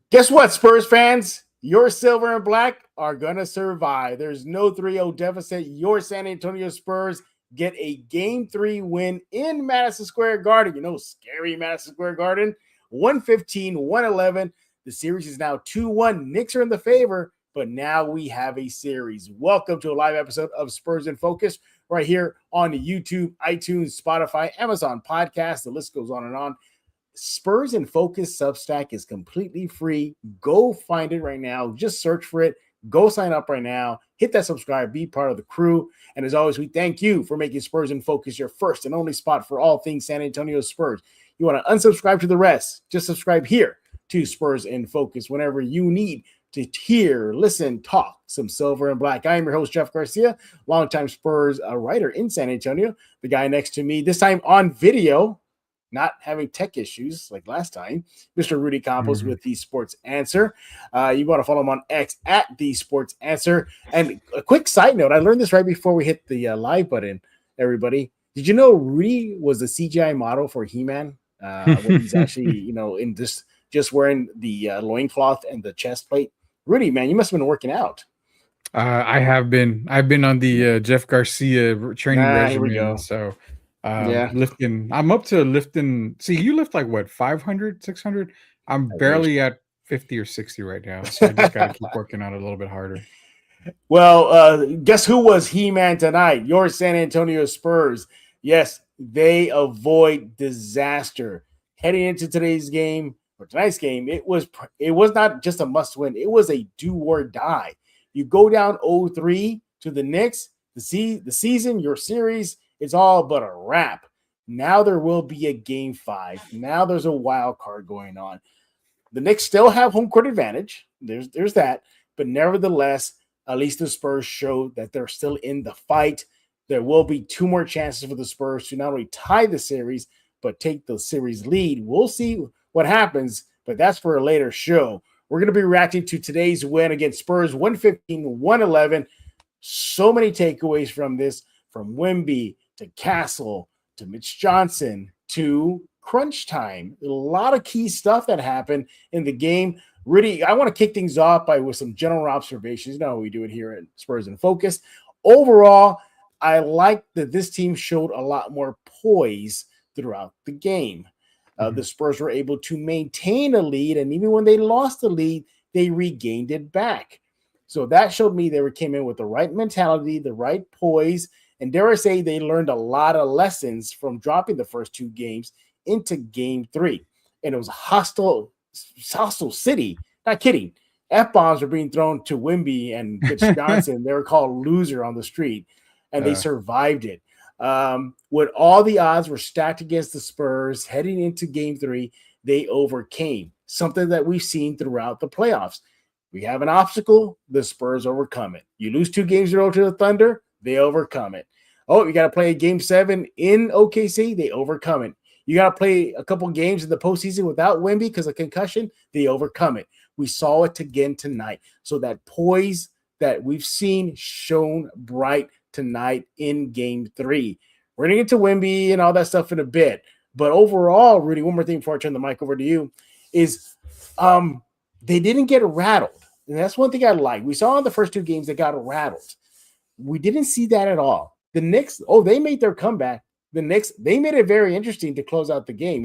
Guess what, Spurs fans? Your silver and black are going to survive. There's no 3-0 deficit. Your San Antonio Spurs get a game 3 win in Madison Square Garden. You know, scary Madison Square Garden. 115, 111. The series is now 2-1. Knicks are in the favor, but now we have a series. Welcome to a live episode of Spurs in Focus right here on the YouTube, iTunes, Spotify, Amazon podcast. The list goes on and on. Spurs in Focus Substack is completely free. Go find it right now. Just search for it. Go sign up right now. Hit that subscribe. Be part of the crew. And as always, we thank you for making Spurs in Focus your first and only spot for all things San Antonio Spurs. You want to unsubscribe to the rest? Just subscribe here to Spurs in Focus whenever you need to hear, listen, talk some silver and black. I am your host, Jeff Garcia, longtime Spurs writer in San Antonio. The guy next to me, this time on video, not having tech issues like last time, Mr. Rudy Campos with the Sports Answer. You want to follow him on X at the Sports Answer. And a quick side note, I learned this right before we hit the live button, everybody. Did you know Rudy was the CGI model for He-Man? When he's actually, in this just wearing the loincloth and the chest plate. Rudy, man, you must have been working out. I have been. I've been on the Jeff Garcia training regimen. So lifting. I'm up to lifting. See, you lift like what, 500, 600? I'm barely at 50 or 60 right now. So I just got to keep working out a little bit harder. Well, guess who was He-Man tonight? Your San Antonio Spurs. Yes, they avoid disaster. Heading into tonight's game, it was not just a must-win. It was a do or die. You go down 0-3 to the Knicks, the season, your series, it's all but a wrap. Now there will be a game 5. Now there's a wild card going on. The Knicks still have home court advantage. There's that. But nevertheless, at least the Spurs showed that they're still in the fight. There will be 2 more chances for the Spurs to not only tie the series, but take the series lead. We'll see what happens, but that's for a later show. We're going to be reacting to today's win against Spurs, 115-111. So many takeaways from this, from Wemby to Castle to Mitch Johnson to crunch time. A lot of key stuff that happened in the game. Rudy, I want to kick things off with some general observations. You know how we do it here at Spurs in Focus. Overall, I like that this team showed a lot more poise throughout the game. The Spurs were able to maintain a lead, and even when they lost the lead, they regained it back. So that showed me they came in with the right mentality, the right poise, and dare I say they learned a lot of lessons from dropping the first 2 games into game 3. And it was a hostile city. Not kidding. F-bombs were being thrown to Wemby and Mitch Johnson. They were called loser on the street, and they survived it. When all the odds were stacked against the Spurs heading into game 3, they overcame something that we've seen throughout the playoffs. We have an obstacle, the Spurs overcome it. You lose 2 games in a row to the Thunder, they overcome it. Oh, you got to play a game 7 in OKC, they overcome it. You got to play a couple games in the postseason without Wemby because of concussion, they overcome it. We saw it again tonight. So that poise that we've seen shone bright tonight in game 3. We're going to get to Wemby and all that stuff in a bit. But overall, Rudy, one more thing before I turn the mic over to you is they didn't get rattled. And that's one thing I like. We saw in the first 2 games they got rattled. We didn't see that at all. The Knicks, they made their comeback. The Knicks, they made it very interesting to close out the game.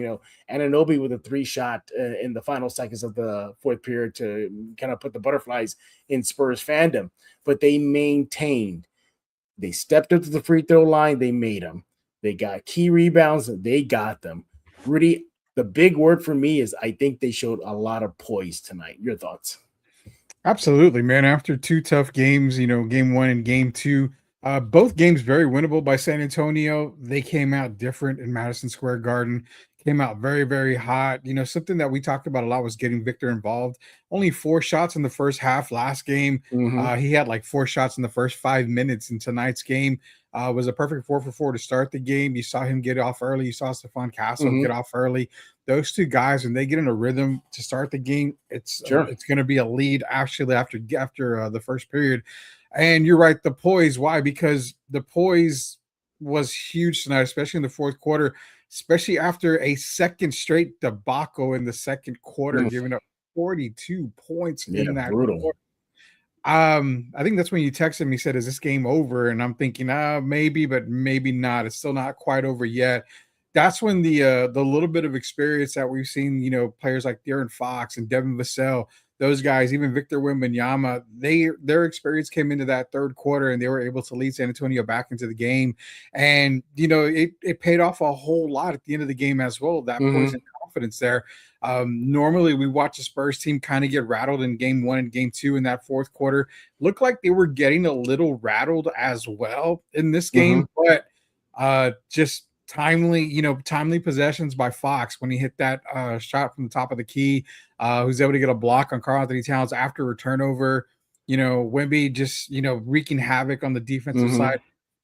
Anunoby with a 3-shot in the final seconds of the 4th period to kind of put the butterflies in Spurs fandom. But they maintained. They stepped up to the free throw line. They made them. They got key rebounds. They got them. Rudy, the big word for me is I think they showed a lot of poise tonight. Your thoughts? Absolutely, man. After 2 tough games, game 1 and game 2, both games very winnable by San Antonio. They came out different in Madison Square Garden. Came out very, very hot. Something that we talked about a lot was getting Victor involved. Only 4 shots in the first half last game. He had like 4 shots in the first 5 minutes in tonight's game. Was a perfect 4 for 4 to start the game. You saw him get off early. You saw Stephon Castle get off early. Those 2 guys, when they get in a rhythm to start the game, it's going to be a lead actually after the first period. And you're right, the poise. Why? Because the poise was huge tonight, especially in the fourth quarter, especially after a second straight debacle in the second quarter, giving up 42 points Yeah, in that brutal. quarter. I think that's when you texted me, said, "Is this game over?" And I'm thinking, maybe, but maybe not. It's still not quite over yet. That's when the little bit of experience that we've seen, players like De'Aaron Fox and Devin Vassell, those guys, even Victor Wembanyama, their experience came into that third quarter and they were able to lead San Antonio back into the game. And it paid off a whole lot at the end of the game as well. That poison confidence there. Normally, we watch the Spurs team kind of get rattled in game one and game two in that fourth quarter. Looked like they were getting a little rattled as well in this game, but just timely possessions by Fox when he hit that shot from the top of the key, who's able to get a block on Karl-Anthony Towns after a turnover. Wemby just wreaking havoc on the defensive side.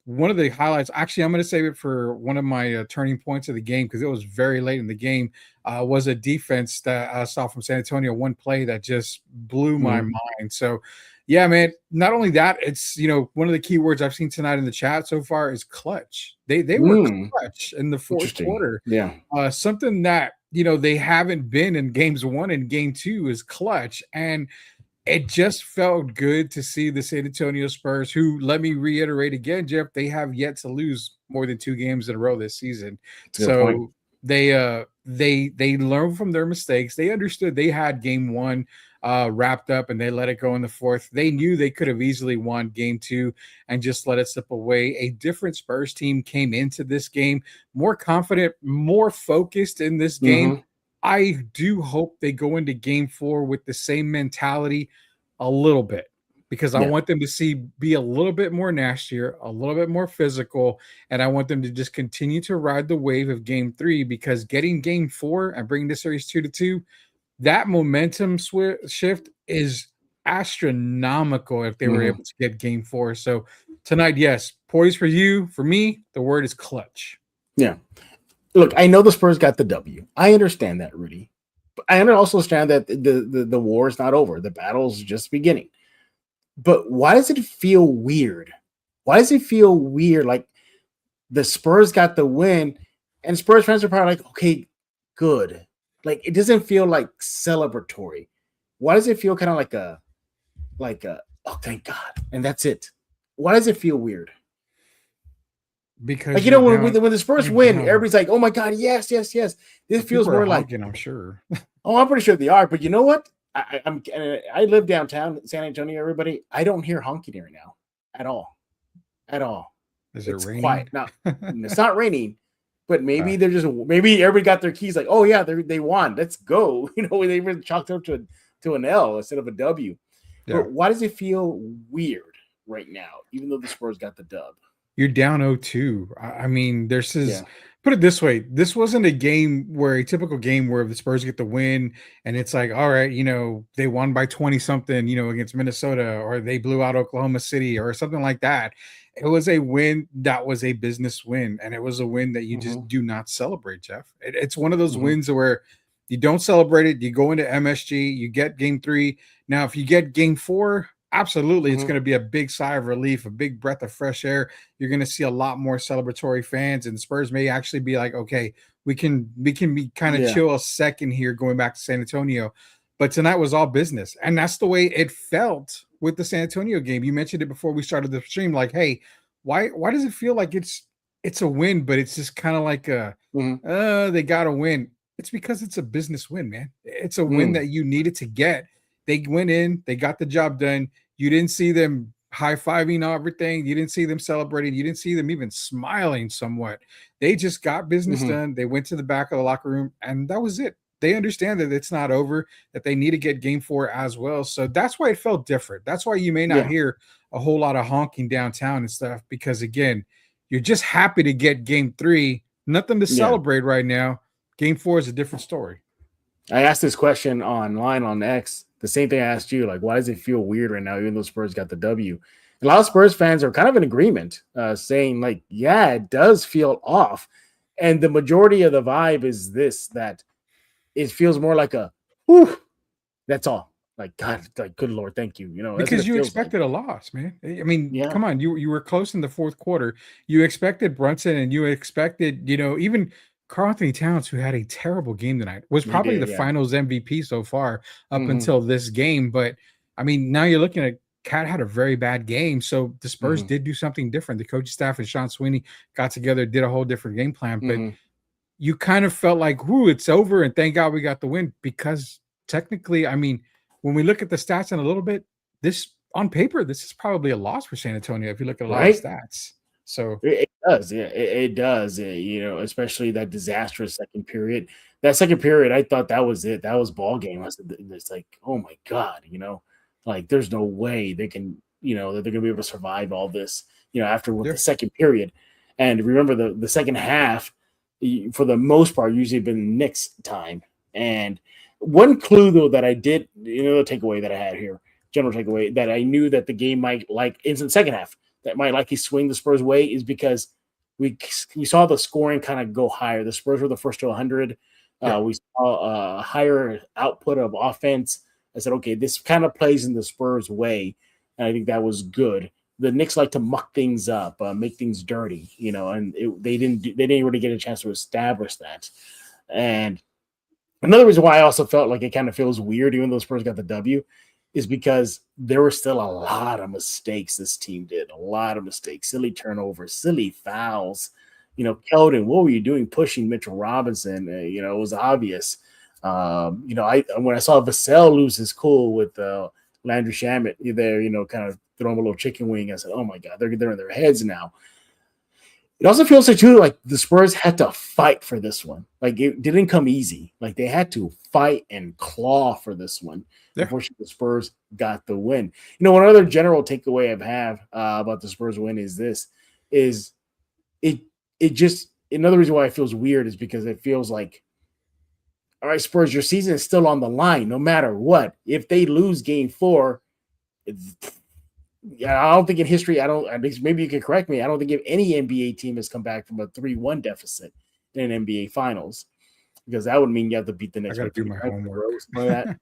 One of the highlights, actually, I'm going to save it for one of my turning points of the game because it was very late in the game, was a defense that I saw from San Antonio, one play that just blew my mind. So, yeah, man, not only that, it's, one of the key words I've seen tonight in the chat so far is clutch. They were clutch in the fourth quarter. Yeah. Something that, they haven't been in games one and game two is clutch. And it just felt good to see the San Antonio Spurs, who, let me reiterate again, Jeff, they have yet to lose more than 2 games in a row this season. So they learned from their mistakes. They understood they had game one wrapped up and they let it go in the fourth. They knew they could have easily won game two and just let it slip away. A different Spurs team came into this game more confident, more focused in this game. I do hope they go into game 4 with the same mentality a little bit, because I want them to be a little bit more nastier, a little bit more physical, and I want them to just continue to ride the wave of game 3, because getting game 4 and bringing the series 2-2, that momentum shift is astronomical if they were able to get game 4. So tonight, yes, poised for you. For me, the word is clutch. Yeah. Look, I know the Spurs got the W. I understand that, Rudy. But I also understand that the war is not over. The battle's just beginning. But why does it feel weird? Why does it feel weird like the Spurs got the win and Spurs fans are probably like, okay, good. Like, it doesn't feel like celebratory. Why does it feel kind of like a, oh, thank God. And that's it. Why does it feel weird? Because when the Spurs win, everybody's like, "Oh my God, yes, yes, yes!" This feels more like, I'm sure. I'm pretty sure they are. But you know what? I live downtown San Antonio. Everybody, I don't hear honking right now at all. It's raining? Quiet. Now it's not raining, but maybe they're just everybody got their keys. Like, oh yeah, they won. Let's go. They even chalked up to an L instead of a W. Yeah. But why does it feel weird right now, even though the Spurs got the dub? You're down 0-2. I mean, put it this way. This wasn't a typical game where the Spurs get the win and it's like, all right, they won by 20 something, against Minnesota, or they blew out Oklahoma City or something like that. It was a win that was a business win, and it was a win that you just do not celebrate, Jeff. It's one of those wins where you don't celebrate it. You go into MSG, you get game 3. Now, if you get game 4, absolutely, it's going to be a big sigh of relief, a big breath of fresh air. You're going to see a lot more celebratory fans, and Spurs may actually be like, okay, we can be kind of chill a second here going back to San Antonio. But tonight was all business, and that's the way it felt with the San Antonio game. You mentioned it before we started the stream, like, hey, why does it feel like it's a win, but it's just kind of like they got to win? It's because it's a business win, man. It's a win that you needed to get. They went in, they got the job done. You didn't see them high-fiving everything. You didn't see them celebrating. You didn't see them even smiling somewhat. They just got business done. They went to the back of the locker room, and that was it. They understand that it's not over, that they need to get game 4 as well. So that's why it felt different. That's why you may not hear a whole lot of honking downtown and stuff, because, again, you're just happy to get game 3. Nothing to celebrate right now. Game 4 is a different story. I asked this question online on X, the same thing I asked you, like, why does it feel weird right now, even though Spurs got the W? A lot of Spurs fans are kind of in agreement, saying, like, yeah, it does feel off. And the majority of the vibe is this, that it feels more like a, whew, that's all. Like, God, like, good Lord, thank you. Because you expected a loss, man. I mean, come on, you were close in the fourth quarter. You expected Brunson, and you expected, even Karl Anthony Towns, who had a terrible game tonight, was He probably the did, yeah. Finals MVP so far up Hmm. until this game. But I mean, now you're looking at Cat had a very bad game, so the Spurs Hmm. did do something different. The coaching staff and Sean Sweeney got together, did a whole different game plan. But Hmm. you kind of felt like, "Whoo, it's over!" And thank God we got the win because technically, I mean, when we look at the stats in a little bit, this on paper, this is probably a loss for San Antonio if you look at a lot of the Right? stats. So It does, yeah. It does, especially that disastrous second period. That second period, I thought that was it. That was ball game. I said, it's like, oh my god, like there's no way they can, that they're gonna be able to survive all this, after with yeah, the second period. And remember the second half, for the most part, usually been Knicks time. And one clue though that I did, the takeaway that I had here, general takeaway that I knew that the game might like in the second half that might likely swing the Spurs' way is because we saw the scoring kind of go higher. The Spurs were the first to 100. yeah. We saw a higher output of offense. I said, okay, this kind of plays in the Spurs' way, and I think that was good. The Knicks like to muck things up, make things dirty, and they didn't really get a chance to establish that. And another reason why I also felt like it kind of feels weird, even though Spurs got the W, is because there were still a lot of mistakes this team did. A lot of mistakes, silly turnovers, silly fouls. Keldon, what were you doing pushing Mitchell Robinson? It was obvious. I when I saw Vassell lose his cool with Landry Shamet there, kind of throw him a little chicken wing, I said, oh my God, they're in their heads now. It also feels like too like the Spurs had to fight for this one. Like it didn't come easy. Like they had to fight and claw for this one. Yeah. Unfortunately, the Spurs got the win. One other general takeaway I have about the Spurs win is this: is it just another reason why it feels weird is because it feels like, all right, Spurs, your season is still on the line, no matter what. If they lose Game 4, it's, yeah, I don't think in history, I think maybe you can correct me. I don't think if any NBA team has come back from a 3-1 deficit in an NBA Finals, because that would mean you have to beat the I Knicks got by to do 3 my times in a row, homework. something like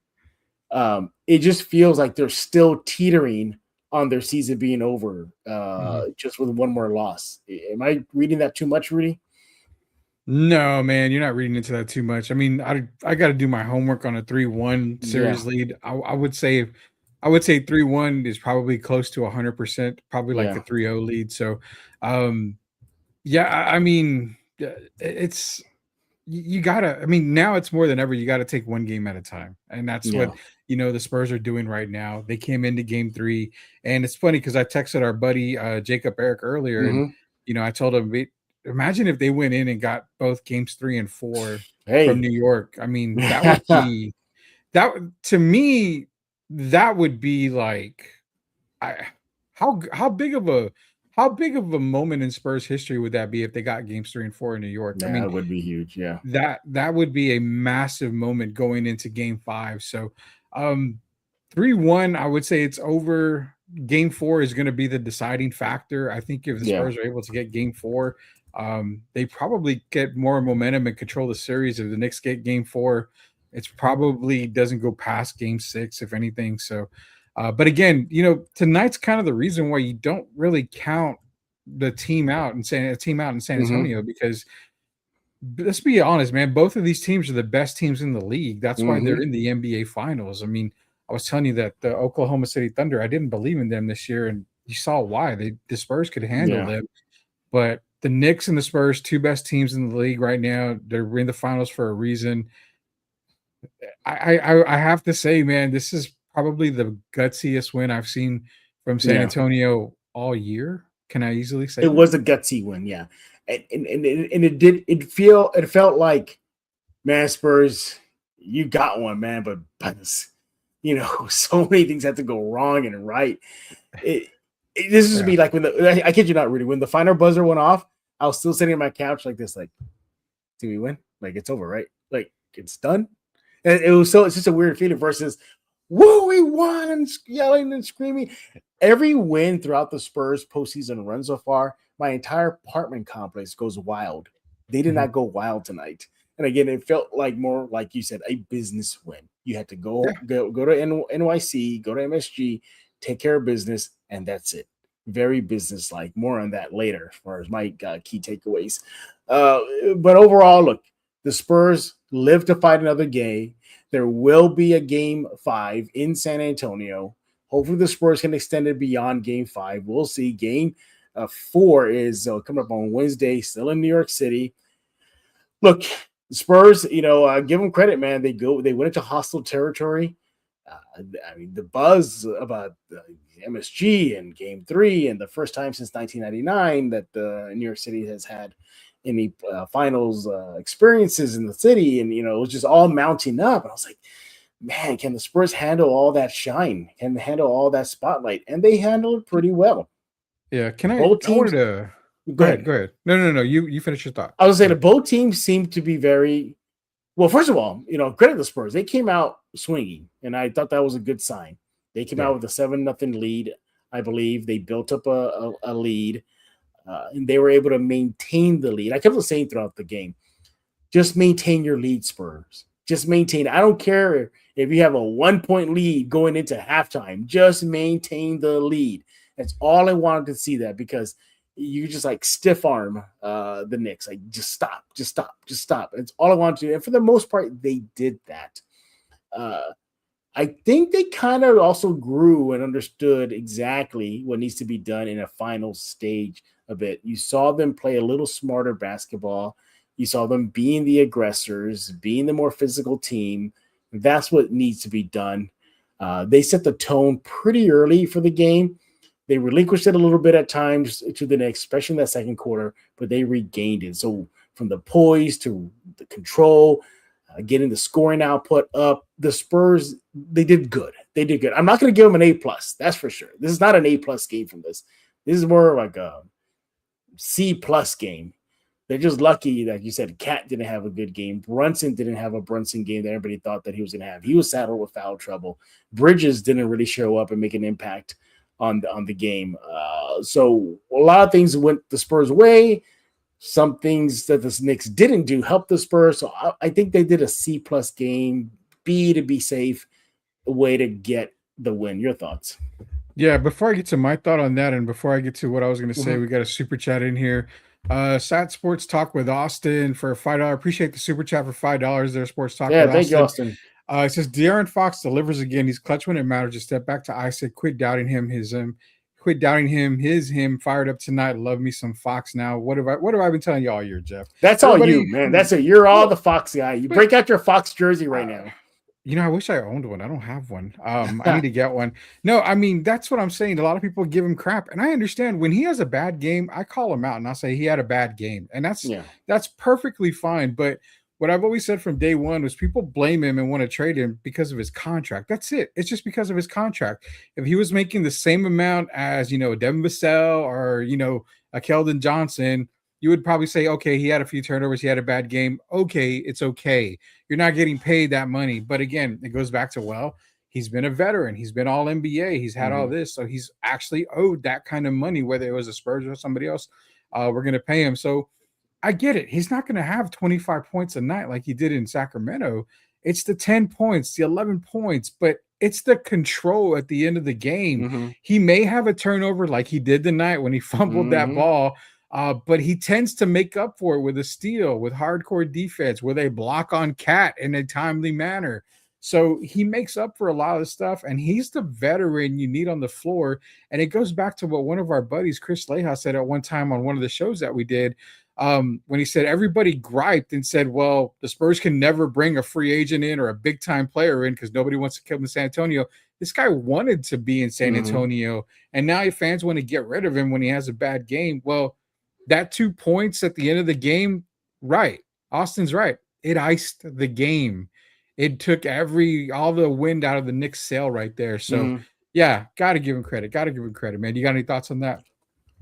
that. It just feels like they're still teetering on their season being over, Mhm. just with one more loss. Am I reading that too much, Rudy? No, man, you're not reading into that too much. I mean, I got to do my homework on a 3-1 Yeah. series lead. I would say 3-1 is probably close to 100%, probably like a Yeah. 3-0 lead. So, um, yeah, I mean, it's you gotta. I mean, now it's more than ever. You got to take one game at a time, and that's Yeah. what the Spurs are doing right now. They came into Game 3, and it's funny because I texted our buddy Jacob Eric earlier, and Hmm. I told him, imagine if they went in and got both games 3 and 4 from Hey. New York. I mean, that would be that to me. That would be like, I how big of a moment in Spurs history would that be if they got games 3 and 4 in New York? I Yeah, mean, that would be huge. Yeah. that would be a massive moment going into game 5. So, um 3-1, I would say it's over. Game 4 is going to be the deciding factor. I think if the Yeah. Spurs are able to get game 4, they probably get more momentum and control the series. If the Knicks get game 4, it's probably doesn't go past game 6, if anything. So, but again, tonight's kind of the reason why you don't really count the team out in San Hmm. Antonio because let's be honest, man. Both of these teams are the best teams in the league. That's why they're Hmm. in the NBA Finals. I mean, I was telling you that the Oklahoma City Thunder, I didn't believe in them this year, and you saw why. The Spurs could handle Yeah. them, but the Knicks and the Spurs, two best teams in the league right now, they're in the finals for a reason. I have to say, man, this is probably the gutsiest win I've seen from San Yeah. Antonio all year. Can I easily say It that? was a gutsy win. Yeah. And it felt like, man, Spurs, you got one, man, but so many things had to go wrong and right. It, this is Yeah. me like when I kid you not, Rudy, when the final buzzer went off, I was still sitting on my couch like this, like, do we win? Like it's over, right? Like it's done. And it's just a weird feeling versus woo, we won and yelling and screaming. Every win throughout the Spurs postseason run so far, my entire apartment complex goes wild. They did Mhm. not go wild tonight. And again, it felt like more like you said, a business win. You had to go Yeah. to NYC, go to MSG, take care of business, and that's it. very businesslike. More on that later, as far as my key takeaways. But overall, look, the Spurs live to fight another game. There will be a game 5 in San Antonio. Hopefully, the Spurs can extend it beyond game 5. We'll see. Game 4 is coming up on Wednesday, still in New York City. Look, Spurs, give them credit, man. They went into hostile territory. I mean, the buzz about MSG and Game 3 and the first time since 1999 that New York City has had any finals experiences in the city, and it was just all mounting up. And I was like, man, can the Spurs handle all that shine? Can they handle all that spotlight? And they handle it pretty well. Yeah, can I? Both I wanted teams. to Go ahead. Go ahead. No. You finish your thought. I was saying that both teams seem to be very well. First of all, credit the Spurs. They came out swinging, and I thought that was a good sign. They came out with a 7-0 lead, I believe. They built up a lead, and they were able to maintain the lead. I kept on saying throughout the game, just maintain your lead, Spurs. Just maintain. I don't care if you have a 1-point lead going into halftime. Just maintain the lead. That's all I wanted to see, that because you just like stiff arm the Knicks. Like, just stop. It's all I wanted to do. And for the most part, they did that. I think they kind of also grew and understood exactly what needs to be done in a final stage a bit. You saw them play a little smarter basketball. You saw them being the aggressors, being the more physical team. That's what needs to be done. They set the tone pretty early for the game. They relinquished it a little bit at times to the Knicks, especially in that second quarter, but they regained it. So from the poise to the control, getting the scoring output up, the Spurs, they did good. I'm not going to give them an A+. That's for sure. This is not an A+ game from this. This is more like a C+ game. They're just lucky, like you said, Cat didn't have a good game. Brunson didn't have a Brunson game that everybody thought that he was going to have. He was saddled with foul trouble. Bridges didn't really show up and make an impact on the game. So a lot of things went the Spurs' way. Some things that the Knicks didn't do helped the Spurs. So I think they did a C+ game, B to be safe, a way to get the win. Your thoughts? Yeah, before I get to my thought on that, and before I get to what I was going to say, we got a super chat in here. Sat Sports Talk with Austin for $5. Appreciate the super chat for $5 there, Sports Talk with Austin. Thank you, Austin. It says De'Aaron Fox delivers again. He's clutch when it matters. Just step back to Isaac. Quit doubting him. Quit doubting him. Him. Fired up tonight. Love me some Fox now. What have I been telling you all year, Jeff? That's everybody, all you, man. That's it. You're all the Fox guy. You break out your Fox jersey right now. I wish I owned one. I don't have one. I need to get one. No, I mean, that's what I'm saying. A lot of people give him crap. And I understand when he has a bad game, I call him out and I'll say he had a bad game. And that's perfectly fine. But what I've always said from day one was people blame him and want to trade him because of his contract. That's it. It's just because of his contract. If he was making the same amount as, Devin Vassell or, a Keldon Johnson, you would probably say, okay, he had a few turnovers. He had a bad game. Okay, it's okay. You're not getting paid that money. But again, it goes back to, he's been a veteran. He's been all NBA. He's had all this. So he's actually owed that kind of money, whether it was a Spurs or somebody else. We're going to pay him. So I get it. He's not going to have 25 points a night like he did in Sacramento. It's the 10 points, the 11 points, but it's the control at the end of the game. He may have a turnover like he did tonight when he fumbled that ball, but he tends to make up for it with a steal, with hardcore defense, where they block on Cat in a timely manner. So he makes up for a lot of stuff, and he's the veteran you need on the floor. And it goes back to what one of our buddies, Chris Leha, said at one time on one of the shows that we did, when he said everybody griped and said, well, the Spurs can never bring a free agent in or a big-time player in because nobody wants to come to San Antonio. This guy wanted to be in San Antonio, and now fans want to get rid of him when he has a bad game. Well, that 2 points at the end of the game, right, Austin's right. It iced the game. It took all the wind out of the Knicks' sail right there. So, yeah, got to give him credit. Man. You got any thoughts on that?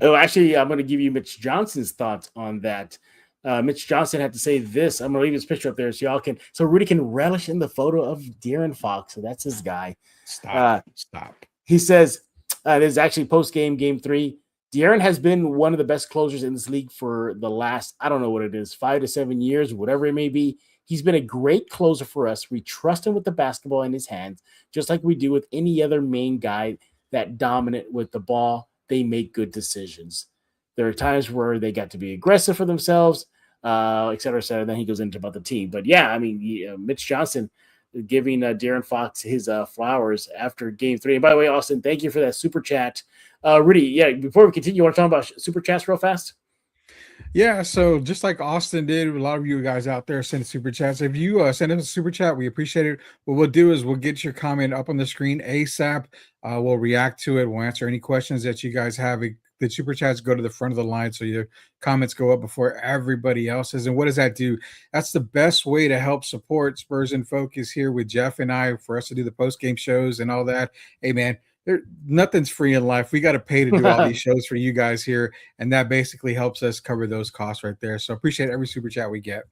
Oh, actually, I'm going to give you Mitch Johnson's thoughts on that. Mitch Johnson had to say this. I'm going to leave his picture up there so Rudy can relish in the photo of De'Aaron Fox. So that's his guy. Stop. He says, this is actually post-game, game 3. De'Aaron has been one of the best closers in this league for the last, I don't know what it is, 5 to 7 years, whatever it may be. He's been a great closer for us. We trust him with the basketball in his hands, just like we do with any other main guy that dominant with the ball. they make good decisions. There are times where they got to be aggressive for themselves, et cetera, et cetera. Then he goes into about the team. But yeah, I mean, Mitch Johnson giving Darren Fox his flowers after game 3. And by the way, Austin, thank you for that super chat. Rudy, yeah, before we continue, you want to talk about super chats real fast? Yeah, so just like Austin did, a lot of you guys out there send super chats. If you send us a super chat, we appreciate it. What we'll do is we'll get your comment up on the screen ASAP. We'll react to it. We'll answer any questions that you guys have. The super chats go to the front of the line, so your comments go up before everybody else's. And what does that do? That's the best way to help support Spurs in Focus here with Jeff and I for us to do the post game shows and all that. Hey, man. Nothing's free in life. We got to pay to do all these shows for you guys here, and that basically helps us cover those costs right there. So appreciate every super chat we get.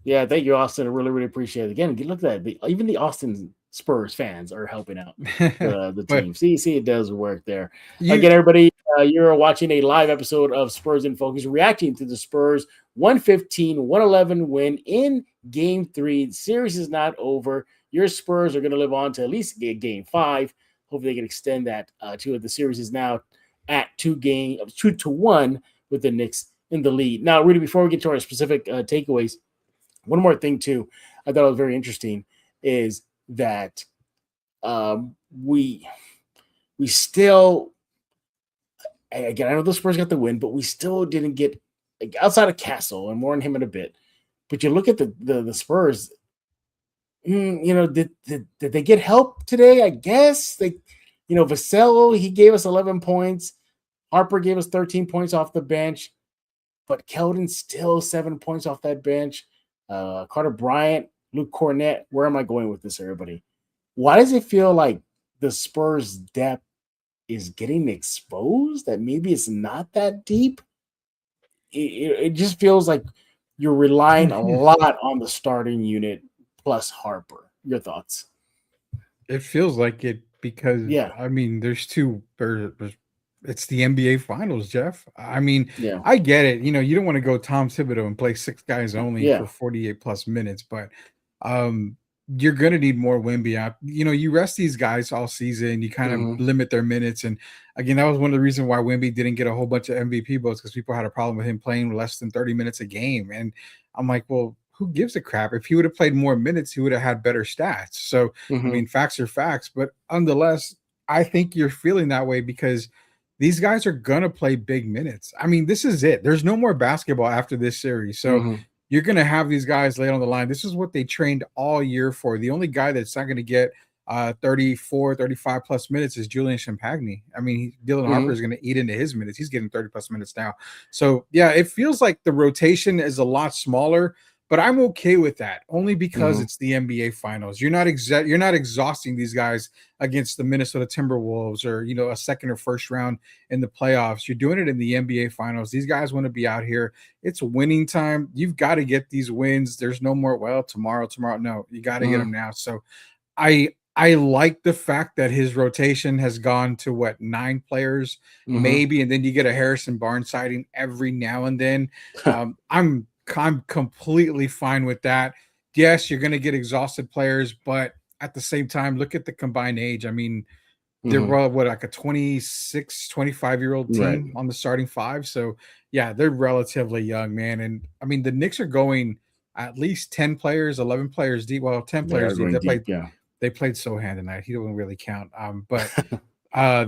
Yeah, thank you, Austin. I really, really appreciate it. Again, look at that. Even the Austin Spurs fans are helping out the But team. See, it does work there. you, Again, everybody, you're watching a live episode of Spurs in Focus, reacting to the Spurs 115-111 win in Game 3. The series is not over. Your Spurs are going to live on to at least Game 5. Hopefully, they can extend that to the series is now at 2-1 with the Knicks in the lead. Now, Rudy, before we get to our specific takeaways, one more thing too, I thought was very interesting is that we still, again, I know the Spurs got the win, but we still didn't get outside of Castle, and more on him in a bit. But you look at the Spurs, did they get help today? I guess Vassell, he gave us 11 points. Harper gave us 13 points off the bench, but Keldon still 7 points off that bench. Carter Bryant, Luke Cornett. Where am I going with this, everybody? Why does it feel like the Spurs' depth is getting exposed? That maybe it's not that deep? It just feels like you're relying a lot on the starting unit plus Harper. Your thoughts? It feels like it because Yeah. I mean, it's the NBA Finals, Jeff. I mean, Yeah. I get it. You don't want to go Tom Thibodeau and play 6 guys only Yeah. for 48 plus minutes, but you're gonna need more Wemby out. You rest these guys all season. You kind of limit their minutes, and again, that was one of the reasons why Wemby didn't get a whole bunch of MVP votes because people had a problem with him playing less than 30 minutes a game. And I'm like, well, who gives a crap? If he would have played more minutes, he would have had better stats. So, I mean, facts are facts, but nonetheless, I think you're feeling that way because these guys are gonna play big minutes. I mean, this is it. There's no more basketball after this series. So you're gonna have these guys laid on the line. This is what they trained all year for. The only guy that's not gonna get 34, 35 plus minutes is Julian Champagny. I mean, Dylan Harper is gonna eat into his minutes. He's getting 30 plus minutes now. So yeah, it feels like the rotation is a lot smaller. But I'm okay with that only because it's the NBA Finals. You're not exhausting these guys against the Minnesota Timberwolves or a second or first round in the playoffs. You're doing it in the NBA Finals. These guys want to be out here. It's winning time. You've got to get these wins. There's no more tomorrow. No, you got to get them now. So I like the fact that his rotation has gone to 9 players maybe, and then you get a Harrison Barnes sighting every now and then. I'm completely fine with that. Yes, you're going to get exhausted players, but at the same time, look at the combined age. I mean, they're like a 26, 25-year-old team on the starting 5. So, yeah, they're relatively young, man. And, I mean, the Knicks are going at least 10 players, 11 players deep. Well, 10 players deep. They played Sohan tonight. He don't really count. But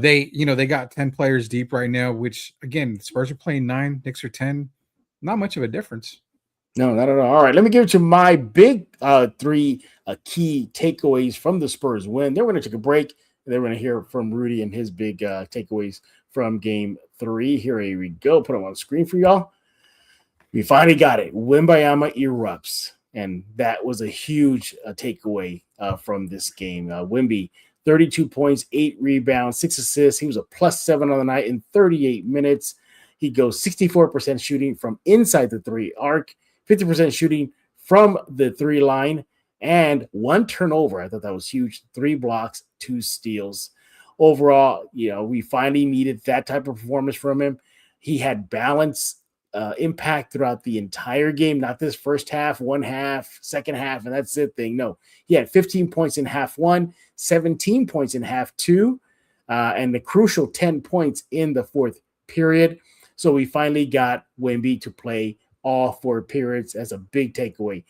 they got 10 players deep right now, which, again, the Spurs are playing 9, Knicks are 10. Not much of a difference. No, not at all. All right, let me give it to my big 3 key takeaways from the Spurs win. Then we're going to take a break, and then we're going to hear from Rudy and his big takeaways from Game 3. Here we go. Put them on the screen for y'all. We finally got it. Wembayama erupts, and that was a huge takeaway from this game. Wemby, 32 points, 8 rebounds, 6 assists. He was a +7 on the night in 38 minutes. He goes 64% shooting from inside the 3 arc, 50% shooting from the 3 line, and 1 turnover. I thought that was huge. 3 blocks, 2 steals. Overall, we finally needed that type of performance from him. He had balance, impact throughout the entire game, not this first half, 1 half, second half, and that's it thing. No, he had 15 points in half 1, 17 points in half 2. and the crucial 10 points in the fourth period. So we finally got Wemby to play all 4 periods as a big takeaway.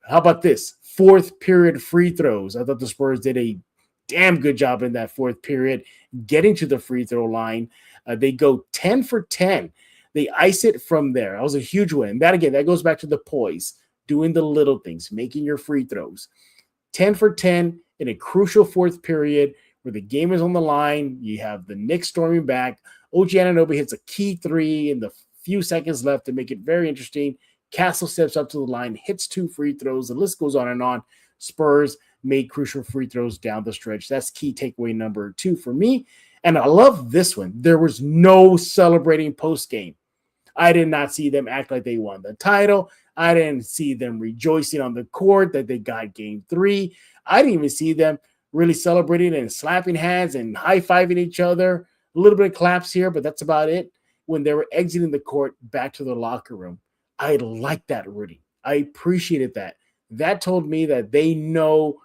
How about this? Fourth period free throws. I thought the Spurs did a damn good job in that fourth period, getting to the free throw line. They go 10 for 10. They ice it from there. That was a huge win. That goes back to the poise, doing the little things, making your free throws. 10 for 10 in a crucial fourth period where the game is on the line. You have the Knicks storming back. OG Anunoby hits a key three in the few seconds left to make it very interesting. Castle steps up to the line, hits 2 free throws. The list goes on and on. Spurs made crucial free throws down the stretch. That's key takeaway number 2 for me. And I love this one. There was no celebrating post-game. I did not see them act like they won the title. I didn't see them rejoicing on the court that they got game 3. I didn't even see them really celebrating and slapping hands and high-fiving each other. A little bit of claps here, but that's about it. When they were exiting the court back to the locker room, I liked that, Rudy. I appreciated that. That told me that they know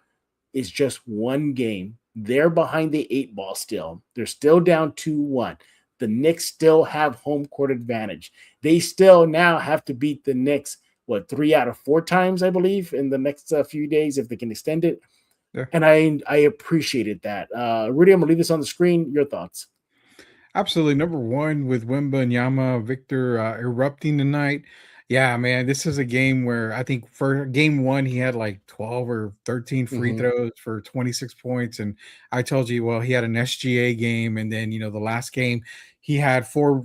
it's just one game. They're behind the 8 ball still. They're still down 2-1. The Knicks still have home court advantage. They still now have to beat the Knicks, 3 out of 4 times, I believe, in the next few days if they can extend it. Yeah. And I appreciated that. Rudy, I'm going to leave this on the screen. Your thoughts? Absolutely. Number one, with Wembanyama, Victor erupting tonight. Yeah, man, this is a game where I think for game 1, he had like 12 or 13 free throws for 26 points. And I told you, well, he had an SGA game. And then, the last game, he had four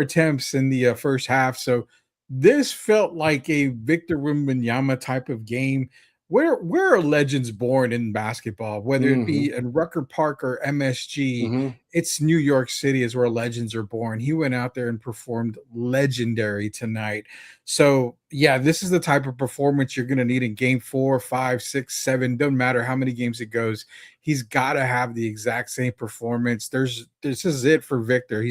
attempts in the first half. So this felt like a Victor Wembanyama type of game. Where are legends born in basketball, whether it be in Rucker Park or MSG, it's New York City is where legends are born. He went out there and performed legendary tonight. So, yeah, this is the type of performance you're going to need in game 4, 5, 6, 7. Doesn't matter how many games it goes. He's got to have the exact same performance. This is it for Victor.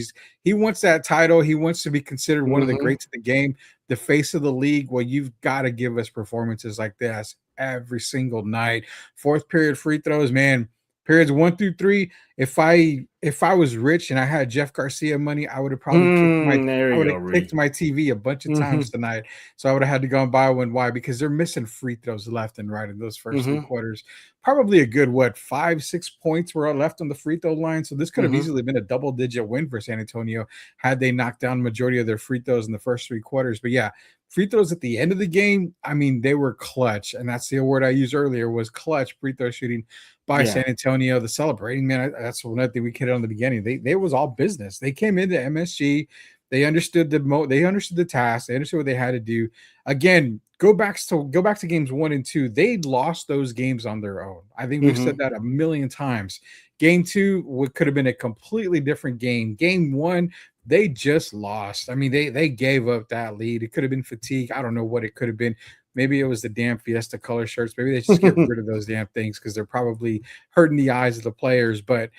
He wants that title. He wants to be considered one of the greats of the game, the face of the league. Well, you've got to give us performances like this every single night. Fourth period free throws, man. Periods 1 through 3. If I was rich and I had Jeff Garcia money, I would have probably kicked my TV a bunch of times tonight. So I would have had to go and buy one. Why? Because they're missing free throws left and right in those first 3 quarters. Probably a good 5-6 points were left on the free throw line. So this could have easily been a double-digit win for San Antonio had they knocked down the majority of their free throws in the first 3 quarters. But yeah, free throws at the end of the game, I mean, they were clutch. And that's the word I used earlier was clutch free throw shooting by San Antonio. The celebrating, man, that's one thing we hit on the beginning. They was all business. They came into MSG. They understood the task. They understood what they had to do. Again, go back to games 1 and 2. They lost those games on their own. I think we've said that a million times. Game 2 could have been a completely different game. Game 1, they just lost. I mean, they gave up that lead. It could have been fatigue. I don't know what it could have been. Maybe it was the damn Fiesta color shirts. Maybe they just get rid of those damn things because they're probably hurting the eyes of the players. But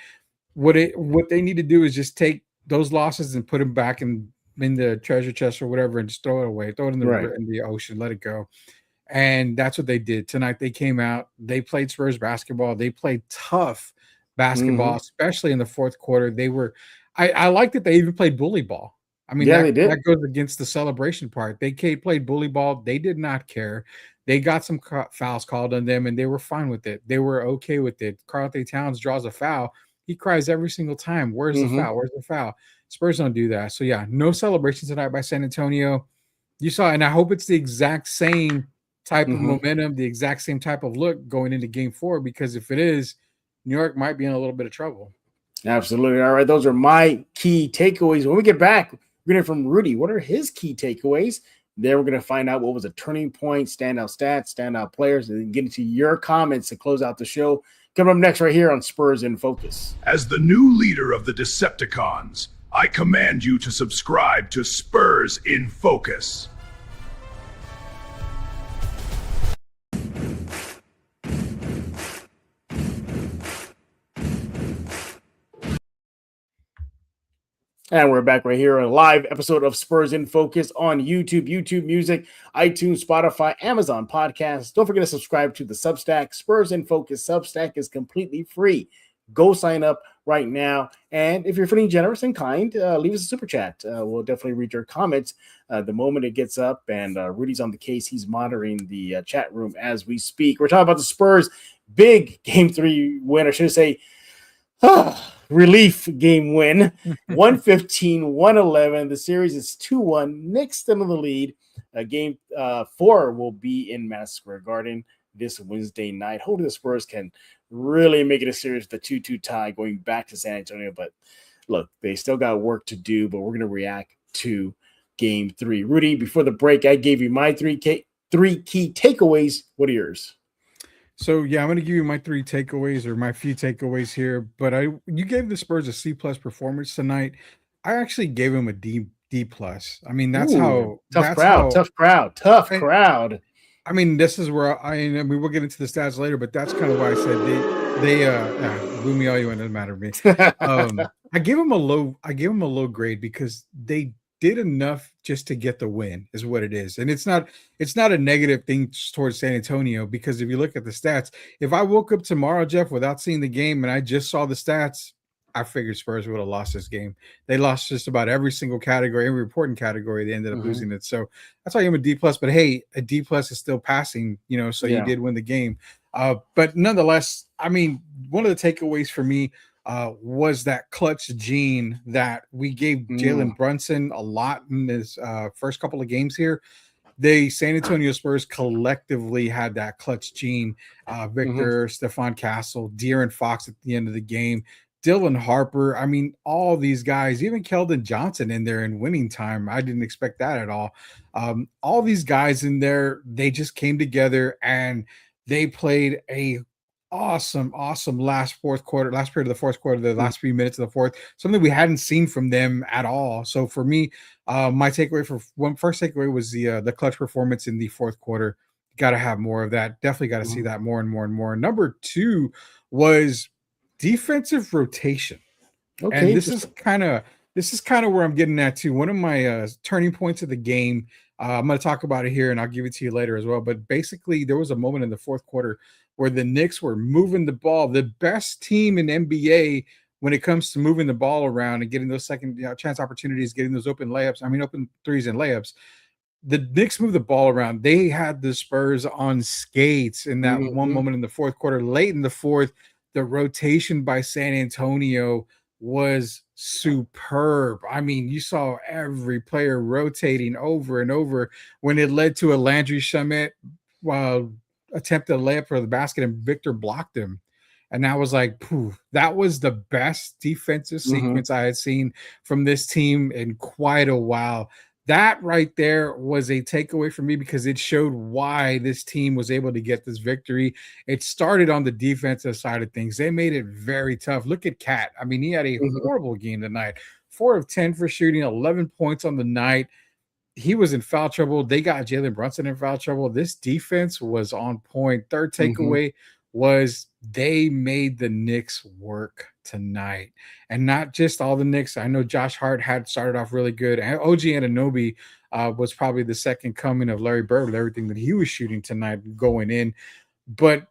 what they need to do is just take those losses and put them back in the treasure chest or whatever and just throw it away. Throw it in the ocean. Let it go. And that's what they did. Tonight they came out. They played Spurs basketball. They played tough basketball, especially in the fourth quarter. I like that they even played bully ball. I mean, that goes against the celebration part. They played bully ball. They did not care. They got some fouls called on them, and they were fine with it. They were okay with it. Karl-Anthony Towns draws a foul. He cries every single time. Where's the foul? Where's the foul? Spurs don't do that. So, yeah, no celebration tonight by San Antonio. You saw, and I hope it's the exact same type of momentum, the exact same type of look going into game 4, because if it is, New York might be in a little bit of trouble. Absolutely. All right, those are my key takeaways. When we get back, we're going to hear from Rudy. What are his key takeaways? Then we're going to find out what was a turning point, standout stats, standout players, and then get into your comments to close out the show. Coming up next right here on Spurs in Focus. As the new leader of the Decepticons, I command you to subscribe to Spurs in Focus. And we're back right here on a live episode of Spurs in Focus on YouTube Music, iTunes, Spotify, Amazon Podcasts. Don't forget to subscribe to the Substack. Spurs in Focus Substack is completely free. Go sign up, right now. And if you're feeling generous and kind, leave us a super chat. We'll definitely read your comments the moment it gets up. And Rudy's on the case. He's monitoring the chat room as we speak. We're talking about the Spurs' big Game 3 win. I should say, relief game win. 115-111. The series is 2-1. Knicks still in the lead. Game 4 will be in Madison Square Garden this Wednesday night. Hopefully the Spurs can really make it a series with the 2-2 tie going back to San Antonio. But look, they still got work to do, but we're going to react to Game 3. Rudy, before the break, I gave you my three key takeaways. What are yours? So yeah, I'm going to give you my three takeaways or my few takeaways here. But you gave the Spurs a C+ performance tonight. I actually gave him a D+. I mean, that's tough crowd. I mean, this is where I mean, we'll get into the stats later, but that's kind of why I said they blew me all you want. It doesn't matter to me. I gave them a low grade because they did enough just to get the win, is what it is. And it's not a negative thing towards San Antonio, because if you look at the stats, if I woke up tomorrow, Jeff, without seeing the game and I just saw the stats, I figured Spurs would have lost this game. They lost just about every single category, every important category. They ended up losing it. So that's why I'm a D+. But hey, a D+ is still passing, so you did win the game. But nonetheless, I mean, one of the takeaways for me was that clutch gene that we gave Jalen Brunson a lot in his first couple of games here. The San Antonio Spurs collectively had that clutch gene. Victor, Stephon Castle, De'Aaron Fox at the end of the game, Dylan Harper. I mean, all these guys, even Keldon Johnson in there in winning time. I didn't expect that at all. All these guys in there, they just came together and they played a awesome last period of the fourth quarter, the last 3 minutes of the fourth, something we hadn't seen from them at all. So for me, my takeaway first takeaway was the clutch performance in the fourth quarter. Got to have more of that. Definitely got to see that more and more and more. Number 2 was defensive rotation. Okay, and this is kind of where I'm getting at too. One of my turning points of the game. I'm going to talk about it here, and I'll give it to you later as well. But basically, there was a moment in the fourth quarter where the Knicks were moving the ball. The best team in NBA when it comes to moving the ball around and getting those second chance opportunities, getting those open threes and layups. The Knicks moved the ball around. They had the Spurs on skates in that one moment in the fourth quarter. Late in the fourth, the rotation by San Antonio was superb. I mean, you saw every player rotating over and over when it led to a Landry Shamet attempted a layup for the basket and Victor blocked him. And that was like, poof, that was the best defensive sequence I had seen from this team in quite a while. That right there was a takeaway for me because it showed why this team was able to get this victory. It started on the defensive side of things. They made it very tough. Look at Cat. I mean, he had a horrible game tonight. 4 of 10 for shooting, 11 points on the night. He was in foul trouble. They got Jalen Brunson in foul trouble. This defense was on point. Third takeaway was they made the Knicks work tonight. And not just all the Knicks. I know Josh Hart had started off really good. And OG Anunoby was probably the second coming of Larry Bird with everything that he was shooting tonight going in. But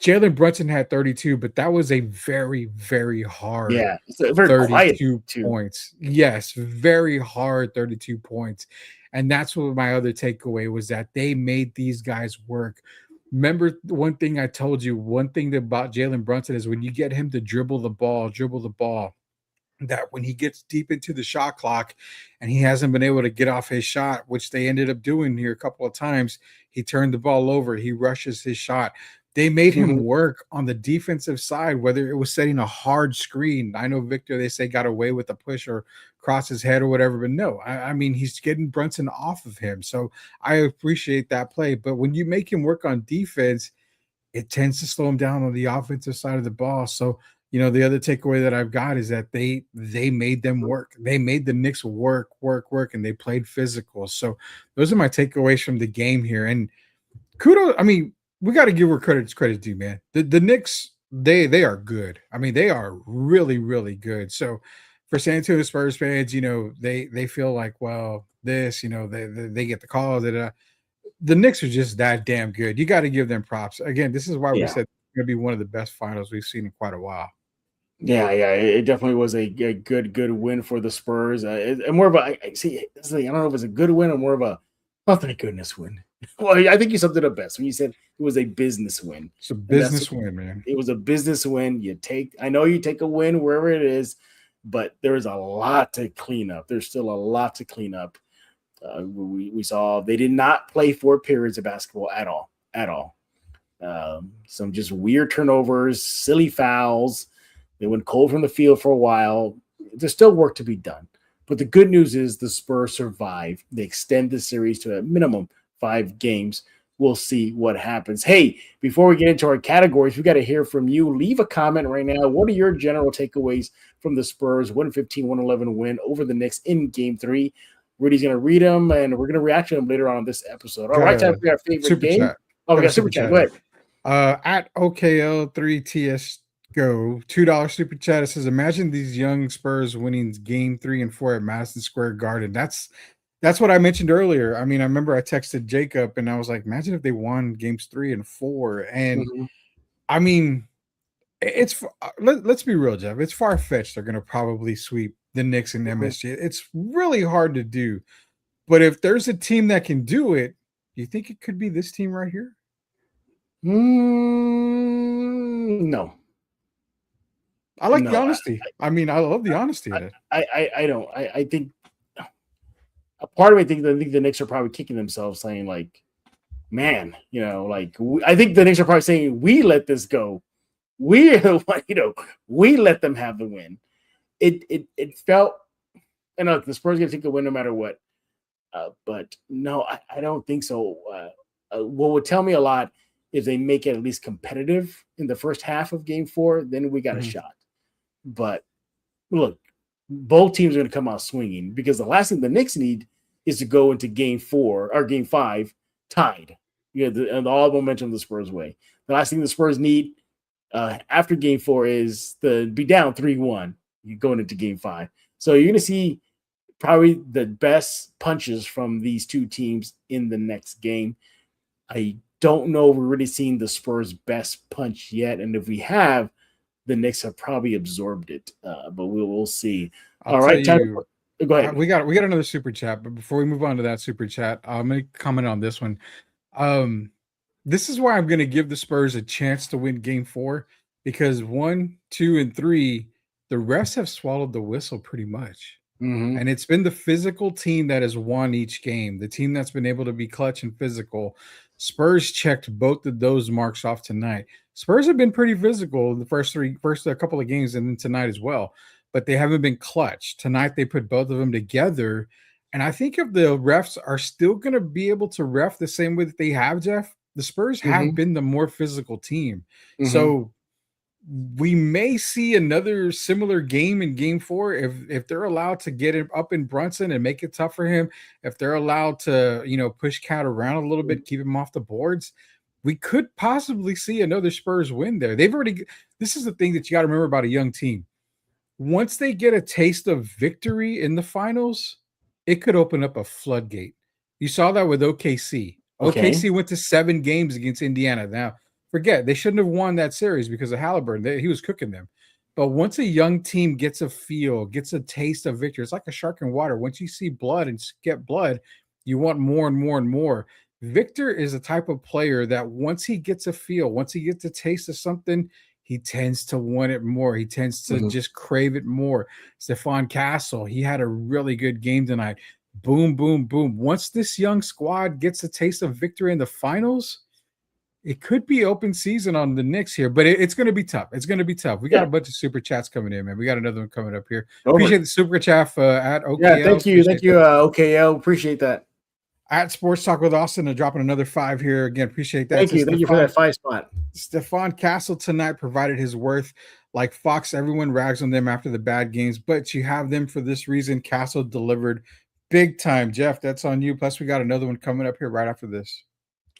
Jalen Brunson had 32, but that was a very, very hard very 32 points. Yes, very hard 32 points. And that's what my other takeaway was, that they made these guys work. Remember one thing I told you, one thing about Jalen Brunson is when you get him to dribble the ball, that when he gets deep into the shot clock and he hasn't been able to get off his shot, which they ended up doing here a couple of times, he turned the ball over, he rushes his shot. They made him work on the defensive side, whether it was setting a hard screen. I know Victor, they say, got away with a push or cross his head or whatever, but no, I mean, he's getting Brunson off of him. So I appreciate that play. But when you make him work on defense, it tends to slow him down on the offensive side of the ball. So, the other takeaway that I've got is that they made them work. They made the Knicks work, and they played physical. So those are my takeaways from the game here. And kudos, I mean, we got to give where credit's due, man. The Knicks, they are good. I mean, they are really, really good. So for San Antonio Spurs fans, they feel like, well, this, they get the call that the Knicks are just that damn good. You got to give them props. Again, this is why we said it's going to be one of the best finals we've seen in quite a while. Yeah, it definitely was a good win for the Spurs. And more of a I see. This thing, I don't know if it's a good win or more of a oh thank goodness win. Well, I think you summed it up best when you said it was a business win, It's a and that's business win, man. it was a business win. You take, I know you take a win wherever it is, but there is a lot to clean up. There's still a lot to clean up. We saw they did not play 4 periods of basketball at all, at all. Some just weird turnovers, silly fouls. They went cold from the field for a while. There's still work to be done. But the good news is the Spurs survive. They extend the series to a minimum 5 games. We'll see what happens. Hey, before we get into our categories, we got to hear from you. Leave a comment right now. What are your general takeaways from the Spurs 115-111 win over the Knicks in game 3? Rudy's going to read them, and we're going to react to them later on in this episode. All right, time for our favorite super game. chat. Oh, we got super chat. Go ahead. At OKL3TS Go, $2 super chat. It says, imagine these young Spurs winning game 3 and 4 at Madison Square Garden. That's what I mentioned earlier. I mean, I remember I texted Jacob and I was like, imagine if they won games 3 and 4. And I mean, let's be real, Jeff. It's far fetched. They're going to probably sweep the Knicks and MSG. It's really hard to do. But if there's a team that can do it, do you think it could be this team right here? No. I like the honesty. I mean, I love the honesty of it. I don't. I think a part of me think the Knicks are probably kicking themselves, saying like, "Man, like I think the Knicks are probably saying we let this go. We, we let them have the win. It felt, and the Spurs gonna take a win no matter what. But no, I don't think so. What would tell me a lot is they make it at least competitive in the first half of game 4, then we got a shot. But look, both teams are going to come out swinging because the last thing the Knicks need is to go into game 4 or game 5 tied. And all momentum the Spurs way. The last thing the Spurs need after game 4 is to be down 3-1 going into game 5. So you're going to see probably the best punches from these two teams in the next game. I don't know if we're really seeing the Spurs' best punch yet. And if we have, the Knicks have probably absorbed it. But we'll see. All right, go ahead. We got another super chat. But before we move on to that super chat, I'm going to comment on this one. This is why I'm going to give the Spurs a chance to win game 4, because 1, 2, and 3, the refs have swallowed the whistle pretty much. And it's been the physical team that has won each game, the team that's been able to be clutch and physical. Spurs checked both of those marks off tonight. Spurs have been pretty physical in the first couple of games and then tonight as well, but they haven't been clutch. Tonight they put both of them together, and I think if the refs are still going to be able to ref the same way that they have, Jeff, the Spurs have been the more physical team. So we may see another similar game in game 4 if they're allowed to get it up in Brunson and make it tough for him. If they're allowed to, push Cat around a little bit, keep him off the boards, we could possibly see another Spurs win there. This is the thing that you got to remember about a young team. Once they get a taste of victory in the finals, it could open up a floodgate. You saw that with OKC. Okay. OKC went to 7 games against Indiana. Now, forget, they shouldn't have won that series because of Halliburton. He was cooking them. But once a young team gets a taste of victory, it's like a shark in water. Once you see blood and get blood, you want more and more and more. Victor is a type of player that once he gets a taste of something, he tends to want it more. He tends to just crave it more. Stephon Castle, he had a really good game tonight. Boom, boom, boom. Once this young squad gets a taste of victory in the finals, it could be open season on the Knicks here, but it's going to be tough. It's going to be tough. We got a bunch of super chats coming in, man. We got another one coming up here. Appreciate the super chat at OKL. Yeah, thank you. OKL. Appreciate that. At Sports Talk with Austin, dropping another 5 here. Again, appreciate that. Thank you for that 5 spot. Stephon Castle tonight provided his worth. Like Fox, everyone rags on them after the bad games, but you have them for this reason. Castle delivered big time. Jeff, that's on you. Plus, we got another one coming up here right after this.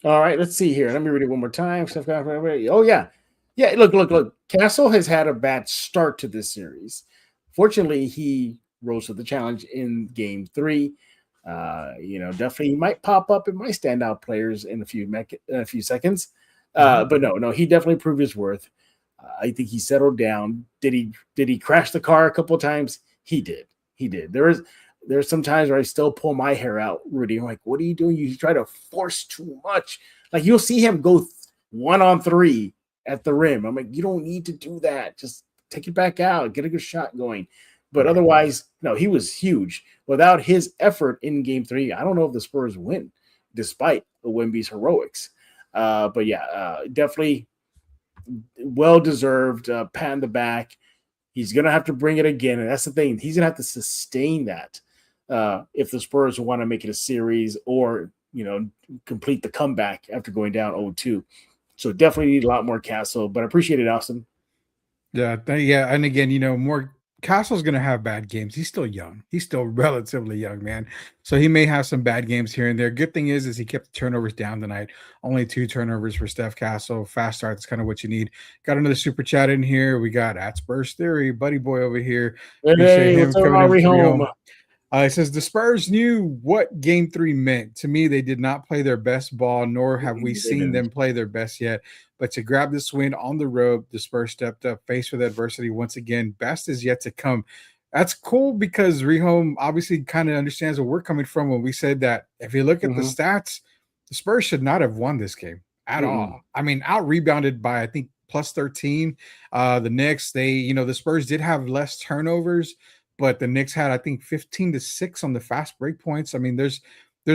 All right, let's see here. Let me read it one more time. Oh, yeah. Yeah, look. Castle has had a bad start to this series. Fortunately, he rose to the challenge in game 3. Definitely might pop up in my standout players in a few seconds. But no, he definitely proved his worth. I think he settled down. Did he crash the car a couple of times? He did. He did. There's some times where I still pull my hair out, Rudy. I'm like, what are you doing? You try to force too much. Like you'll see him go 1-on-3 at the rim. I'm like, you don't need to do that. Just take it back out, get a good shot going. But otherwise, no, he was huge. Without his effort in game 3, I don't know if the Spurs win, despite the Wemby's heroics. But yeah, definitely well-deserved pat in the back. He's going to have to bring it again. And that's the thing. He's going to have to sustain that if the Spurs want to make it a series or, complete the comeback after going down 0-2. So definitely need a lot more Castle, but I appreciate it, Austin. Yeah. And again, more Castle's going to have bad games. He's still young. He's still relatively young, man. So he may have some bad games here and there. Good thing is he kept the turnovers down tonight. Only 2 turnovers for Steph Castle. Fast start. That's kind of what you need. Got another super chat in here. We got at Spurs Theory, buddy boy over here. Hey, what's up, Ari home? It says the Spurs knew what game 3 meant. To me, they did not play their best ball, nor have we seen them play their best yet. But to grab this win on the road, the Spurs stepped up, faced with adversity once again. Best is yet to come. That's cool because Rehome obviously kind of understands where we're coming from when we said that if you look at the stats, the Spurs should not have won this game at all. I mean, out-rebounded by, I think, plus 13. The Knicks, the Spurs did have less turnovers, but the Knicks had, I think, 15-6 on the fast break points. I mean, there's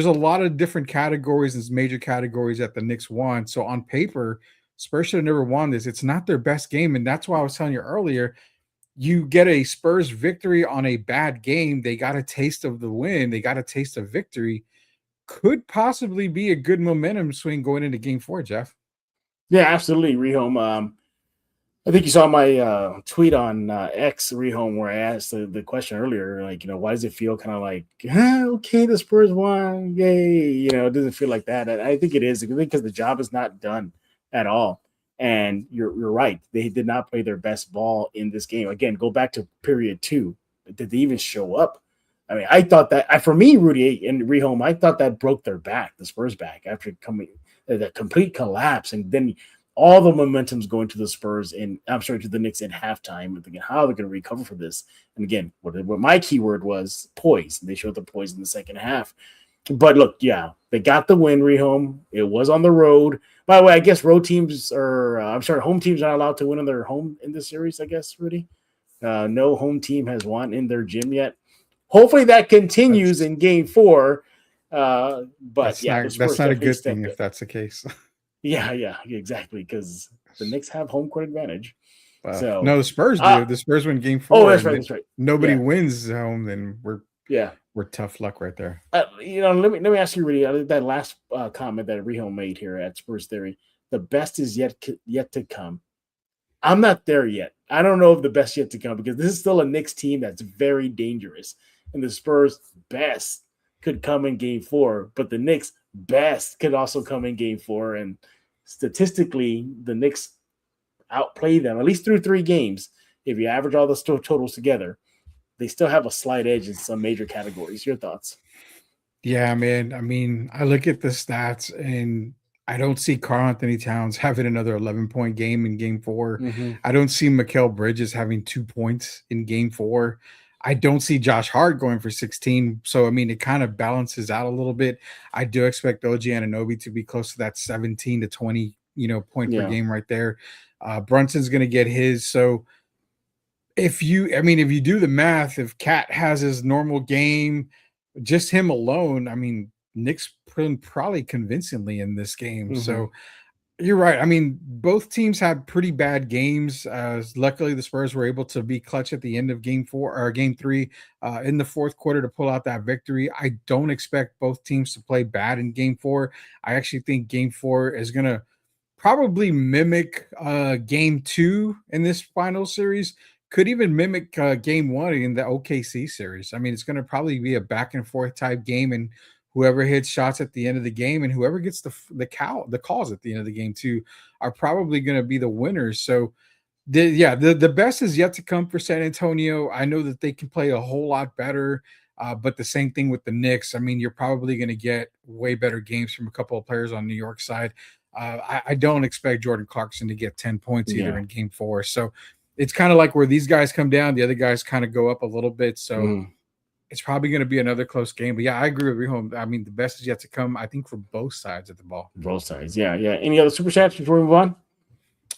a lot of different categories and major categories that the Knicks won. So on paper, Spurs should have never won this. It's not their best game, and that's why I was telling you earlier, you get a Spurs victory on a bad game. They got a taste of the win. They got a taste of victory. Could possibly be a good momentum swing going into game 4, Jeff. Yeah, absolutely, Rehome. I think you saw my tweet on X, Rehome, where I asked the question earlier, like, why does it feel kind of like, okay, the Spurs won, yay, it doesn't feel like that. And I think it is because the job is not done at all. And you're right. They did not play their best ball in this game. Again, go back to period 2. Did they even show up? I mean, I thought that for me, Rudy and Rehome, I thought that broke their back, the Spurs back, after coming that complete collapse. And then all the momentum's going to the Spurs to the Knicks in halftime. And thinking how they're going to recover from this. And again, what my keyword was poise. They showed the poise in the second half. But look, yeah, they got the win, Rehome. It was on the road. By the way, I guess home teams are not allowed to win on their home in this series, I guess, Rudy. No home team has won in their gym yet. Hopefully that continues in game 4. But that's not a good thing if that's the case. Yeah, exactly, because the Knicks have home court advantage. So no, the Spurs do. The Spurs win game 4. Oh, that's right. Nobody wins home, then we're tough luck right there. Let me ask you, really, that last comment that Rehome made here at Spurs Theory. The best is yet to come. I'm not there yet. I don't know if the best yet to come because this is still a Knicks team that's very dangerous, and the Spurs best could come in game 4, but the Knicks best could also come in game 4, and statistically, the Knicks outplay them at least through 3 games. If you average all the totals together, they still have a slight edge in some major categories. Your thoughts? Yeah, man. I mean, I look at the stats and I don't see Karl-Anthony Towns having another 11-point game in game 4. I don't see Mikal Bridges having 2 points in game 4. I don't see Josh Hart going for 16. So, I mean, it kind of balances out a little bit. I do expect OG Anunoby to be close to that 17 to 20, point per game right there. Brunson's going to get his. So, if you do the math, if Cat has his normal game, just him alone, I mean, Knicks probably convincingly in this game. So you're right. I mean, both teams had pretty bad games. Luckily, the Spurs were able to be clutch at the end of game 4 or game 3 in the fourth quarter to pull out that victory. I don't expect both teams to play bad in game 4. I actually think game 4 is going to probably mimic game 2 in this final series. Could even mimic game 1 in the OKC series. I mean, it's going to probably be a back and forth type game, and whoever hits shots at the end of the game and whoever gets the calls at the end of the game too are probably going to be the winners. So, the best is yet to come for San Antonio. I know that they can play a whole lot better, but the same thing with the Knicks. I mean, you're probably going to get way better games from a couple of players on New York side. I don't expect Jordan Clarkson to get 10 points either Yeah. in game 4. So it's kind of like where these guys come down, the other guys kind of go up a little bit. So it's probably going to be another close game. But yeah, I agree with Rehome. I mean, the best is yet to come, I think, for both sides of the ball. Both sides. Yeah. Any other super chats before we move on?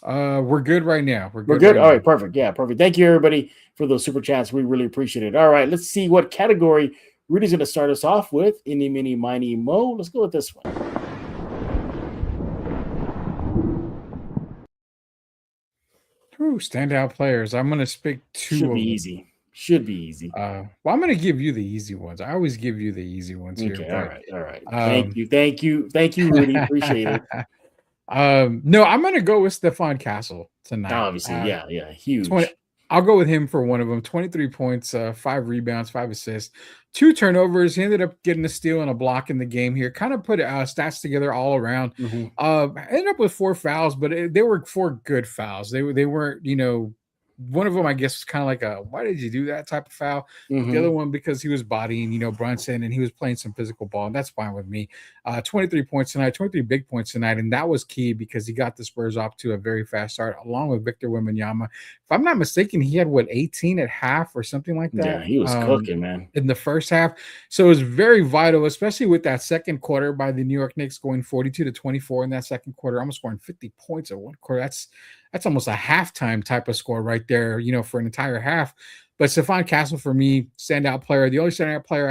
We're good right now. We're We're good. good. All right, perfect. Yeah, perfect. Thank you, everybody, for those super chats. We really appreciate it. All right, let's see what category Rudy's going to start us off with. Any, mini, miny, mo. Let's go with this one. Ooh, standout players. I'm going to pick two. Should be easy. Should be easy. Well, I'm going to give you the easy ones. I always give you the easy ones here. Okay, But, all right. Thank you, Rudy. Appreciate it. No, I'm going to go with Stephon Castle tonight. Obviously, yeah, huge. I'll go with him for one of them. 23 points, 5 rebounds, 5 assists, 2 turnovers. He ended up getting a steal and a block in the game here. Kind of put stats together all around. Ended up with 4 fouls, but they were 4 good fouls. They weren't, one of them, I guess, was kind of like a "why did you do that" type of foul. The other one, because he was bodying, Brunson, and he was playing some physical ball, and that's fine with me. 23 points tonight, 23 big points tonight, and that was key because he got the Spurs off to a very fast start, along with Victor Wembanyama. If I'm not mistaken, he had 18 at half or something like that. Yeah, he was cooking, man, in the first half. So it was very vital, especially with that second quarter by the New York Knicks going 42-24 in that second quarter, almost scoring 50 points at one quarter. That's almost a halftime type of score right there, for an entire half. But Stephon Castle, for me, standout player. The only standout player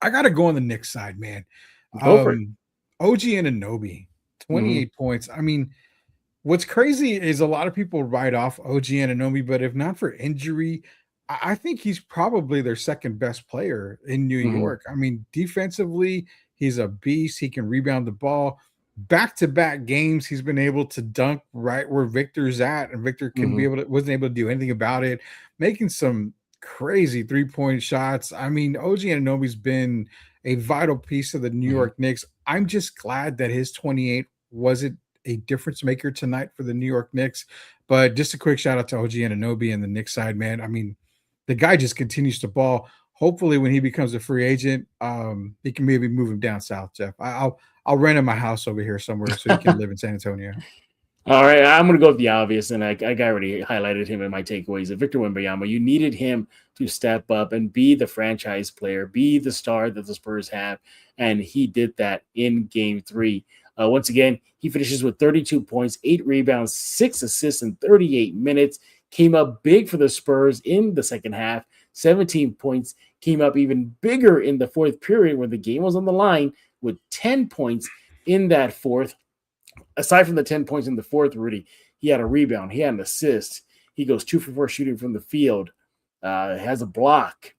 I got to go on the Knicks side, man. Go for it. OG Anunoby, 28 points. I mean, what's crazy is a lot of people write off OG Anunoby, but if not for injury, I think he's probably their second best player in New York. I mean, defensively, he's a beast. He can rebound the ball. Back-to-back games, he's been able to dunk right where Victor's at, and Victor wasn't able to do anything about it, making some crazy 3-point shots. I mean, OG Anunoby's been a vital piece of the New York Knicks. I'm just glad that his 28 wasn't a difference maker tonight for the New York Knicks. But just a quick shout out to OG Anunoby and the Knicks side, man. I mean, the guy just continues to ball. Hopefully, when he becomes a free agent, he can maybe move him down south, Jeff. I'll rent him a house over here somewhere so he can live in San Antonio. All right, I'm going to go with the obvious, and I already highlighted him in my takeaways. Victor Wembanyama, you needed him to step up and be the franchise player, be the star that the Spurs have, and he did that in Game 3. Once again, he finishes with 32 points, 8 rebounds, 6 assists in 38 minutes. Came up big for the Spurs in the second half. 17 points, came up even bigger in the fourth period when the game was on the line with 10 points in that fourth. Aside from the 10 points in the fourth, Rudy, he had a rebound. He had an assist. He goes 2 for 4 shooting from the field. Has a block.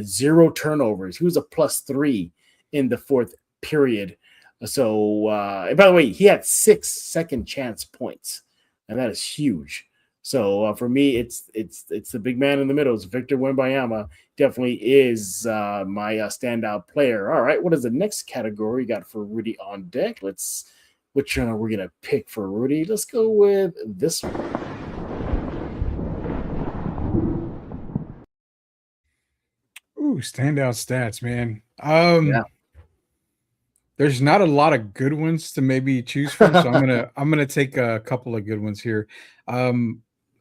0 turnovers. He was a +3 in the fourth period. So, and by the way, he had 6 second chance points, and that is huge. So for me, it's the big man in the middle. It's Victor Wembanyama. Definitely is my standout player. All right, what is the next category you got for Rudy on deck? Which one are we gonna pick for Rudy? Let's go with this one. Ooh, standout stats, man. There's not a lot of good ones to maybe choose from, so I'm gonna take a couple of good ones here.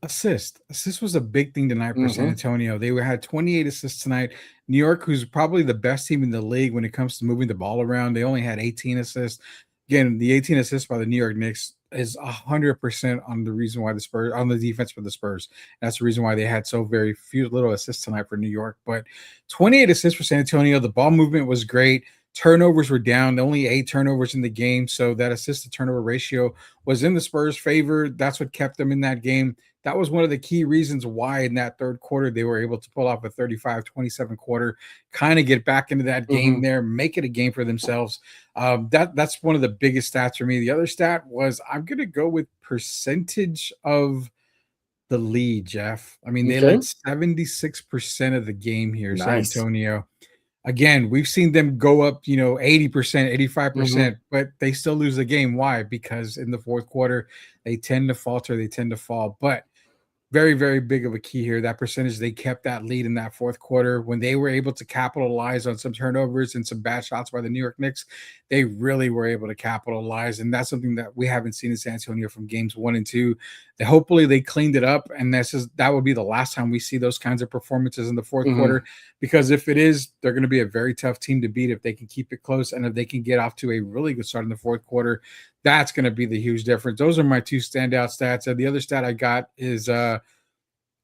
Assist was a big thing tonight for San Antonio. They had 28 assists tonight. New York, who's probably the best team in the league when it comes to moving the ball around, they only had 18 assists. Again, the 18 assists by the New York Knicks is 100% on the reason why the Spurs on the defense for the Spurs. That's the reason why they had so very few little assists tonight for New York. But 28 assists for San Antonio. The ball movement was great. Turnovers were down. Only 8 turnovers in the game, so that assist to turnover ratio was in the Spurs' favor. That's what kept them in that game. That was one of the key reasons why in that third quarter they were able to pull off a 35-27 quarter, kind of get back into that game there, make it a game for themselves. That's one of the biggest stats for me. The other stat was I'm going to go with percentage of the lead, Jeff. I mean, they led 76% of the game here, nice. San Antonio. Again, we've seen them go up, 80%, 85%, but they still lose the game. Why? Because in the fourth quarter, they tend to falter, they tend to fall. But very, very big of a key here. That percentage, they kept that lead in that fourth quarter when they were able to capitalize on some turnovers and some bad shots by the New York Knicks. They really were able to capitalize, and that's something that we haven't seen in San Antonio from games 1 and 2. Hopefully they cleaned it up, and that would be the last time we see those kinds of performances in the fourth quarter. Because if it is, they're going to be a very tough team to beat if they can keep it close, and if they can get off to a really good start in the fourth quarter. That's going to be the huge difference. Those are my two standout stats. And the other stat I got is I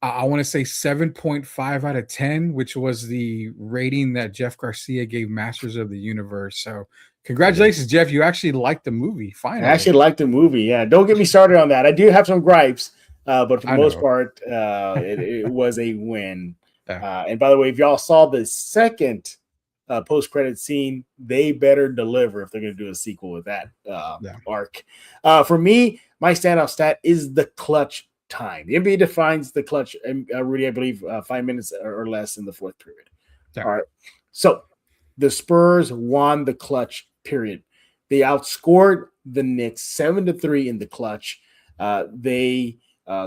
want to say 7.5 out of 10, which was the rating that Jeff Garcia gave Masters of the Universe. So congratulations, Jeff. You actually liked the movie, finally. I actually liked the movie. Yeah, don't get me started on that. I do have some gripes, but for the most part, it was a win. Yeah. And by the way, if y'all saw the second post-credit scene, they better deliver if they're going to do a sequel with that arc. For me, my standout stat is the clutch time. The NBA defines the clutch, Rudy, I believe 5 minutes or less in the fourth period. Yeah. All right. So the Spurs won the clutch period. They outscored the Knicks 7-3 in the clutch. They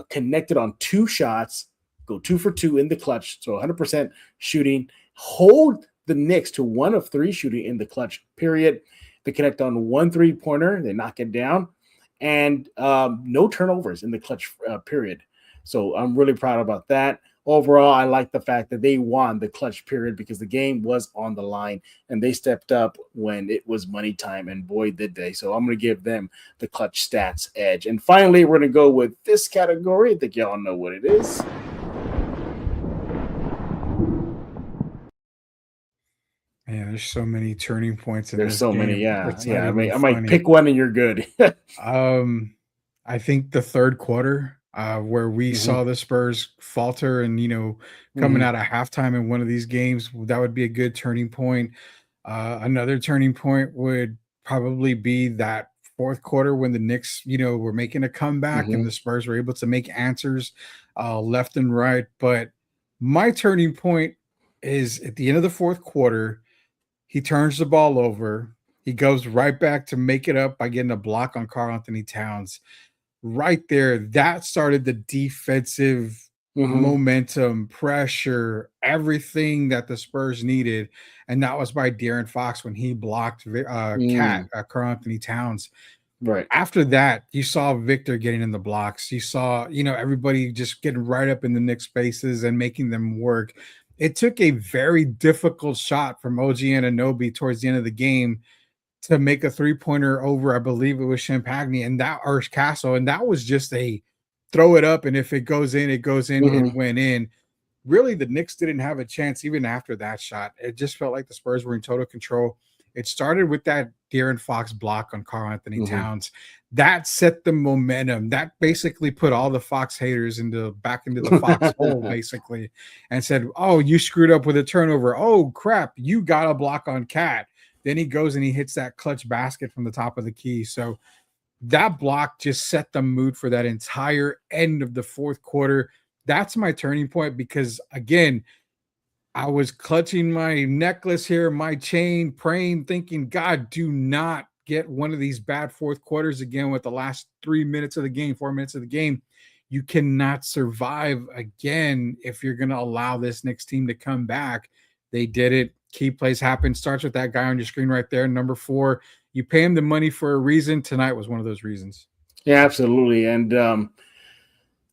connected on 2 shots, go 2 for 2 in the clutch. So 100% shooting, hold the Knicks to 1 of 3 shooting in the clutch period. They connect on 1 3-pointer. They knock it down. And no turnovers in the clutch period. So I'm really proud about that. Overall, I like the fact that they won the clutch period because the game was on the line and they stepped up when it was money time, and boy, did they. So I'm going to give them the clutch stats edge. And finally, we're going to go with this category. I think y'all know what it is. Yeah, there's so many turning points in There's this so game. many, yeah. It's Yeah, not even I might funny. pick one and you're good. I think the third quarter, where we saw the Spurs falter and, coming out of halftime in one of these games, that would be a good turning point. Another turning point would probably be that fourth quarter when the Knicks, were making a comeback and the Spurs were able to make answers left and right. But my turning point is at the end of the fourth quarter. He turns the ball over. He goes right back to make it up by getting a block on Karl Anthony Towns. Right there, that started the defensive momentum, pressure, everything that the Spurs needed. And that was by De'Aaron Fox when he blocked Karl Anthony Towns. Right. After that, you saw Victor getting in the blocks. You saw, everybody just getting right up in the Knicks' faces and making them work. It took a very difficult shot from OG Anunoby towards the end of the game to make a 3-pointer over, I believe it was Champagne and Castle. And that was just a throw it up. And if it goes in, it goes in. It went in. Really, the Knicks didn't have a chance even after that shot. It just felt like the Spurs were in total control. It started with that De'Aaron Fox block on Karl Anthony Towns. That set the momentum. That basically put all the Fox haters back into the Fox hole, basically, and said, oh, you screwed up with a turnover. Oh, crap, you got a block on Cat. Then he goes and he hits that clutch basket from the top of the key. So that block just set the mood for that entire end of the fourth quarter. That's my turning point because, again, I was clutching my necklace here, my chain, praying, thinking, God, do not get one of these bad fourth quarters again with the last 4 minutes of the game. You cannot survive again if you're going to allow this Knicks team to come back. They did it. Key plays happen. Starts with that guy on your screen right there, number 4. You pay him the money for a reason. Tonight was one of those reasons. Yeah, absolutely. And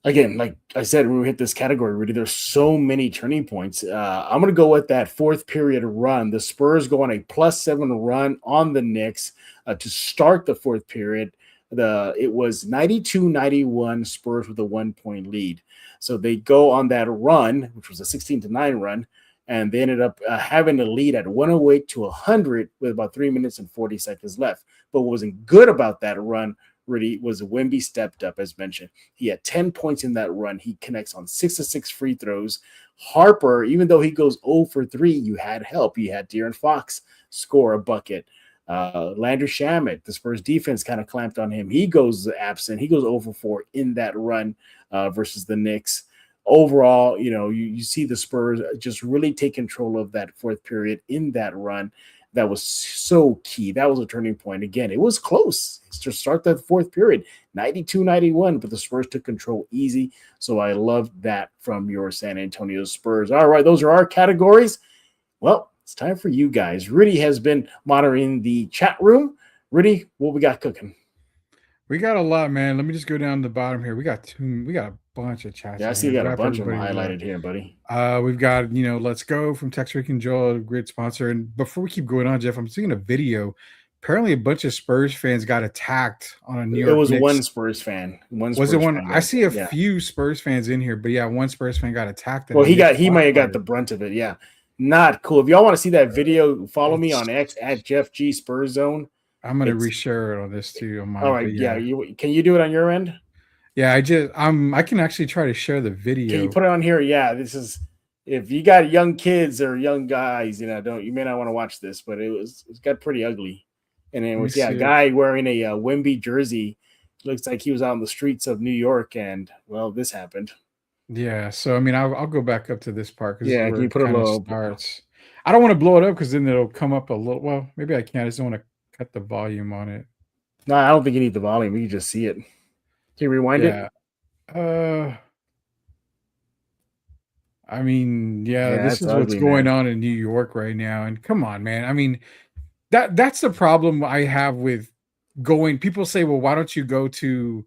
again, like I said, when we hit this category, really, there's so many turning points. I'm going to go with that fourth period run. The Spurs go on a +7 run on the Knicks to start the fourth period. It was 92-91 Spurs with a 1-point lead. So they go on that run, which was a 16-9 run, and they ended up having a lead at 108-100 with about 3 minutes and 40 seconds left. But what wasn't good about that run really was Wemby stepped up, as mentioned. He had 10 points in that run. He connects on 6 of 6 free throws. Harper, even though he goes 0 for 3, you had help. You had De'Aaron Fox score a bucket. Landry Shamet, the Spurs defense kind of clamped on him. He goes absent. He goes 0 for 4 in that run versus the Knicks. Overall, you see the Spurs just really take control of that fourth period in that run. that was so key. That was a turning point. Again, it was close to start that fourth period, 92-91, but the Spurs took control easy. So I love that from your San Antonio Spurs. All right, those are our categories. Well, it's time for you guys. Rudy has been monitoring the chat room. Rudy, what we got cooking? We got a lot, man. Let me just go down to the bottom here. We got a bunch of chats. Yeah, I in see here. you got a Wrap bunch of them everybody highlighted here, buddy. We've got, Let's Go from Tex Rick and Joel, a great sponsor. And before we keep going on, Jeff, I'm seeing a video. Apparently, a bunch of Spurs fans got attacked on a New York It was Knicks. one Spurs fan. Was it one? I see a few Spurs fans in here, but yeah, one Spurs fan got attacked. Well, he might have got the brunt of it. Yeah, not cool. If y'all want to see that video, follow me on X at Jeff G Spurs Zone. I'm gonna reshare it on this too. On mine. All right, yeah. Can you do it on your end? Yeah, I can actually try to share the video. Can you put it on here? Yeah, this is if you got young kids or young guys, you may not want to watch this, but it's got pretty ugly. And it was a guy wearing a Wemby jersey. Looks like he was out on the streets of New York, and well, this happened. Yeah, so I mean, I'll go back up to this part because can you put a little starts. I don't want to blow it up because then it'll come up a little. Well, maybe I can. I just don't want to cut the volume on it. No, I don't think you need the volume. You can just see it. Can you rewind it? I mean, this is what's going on in New York right now. And come on, man. I mean, that's the problem I have with going. People say, well, why don't you go to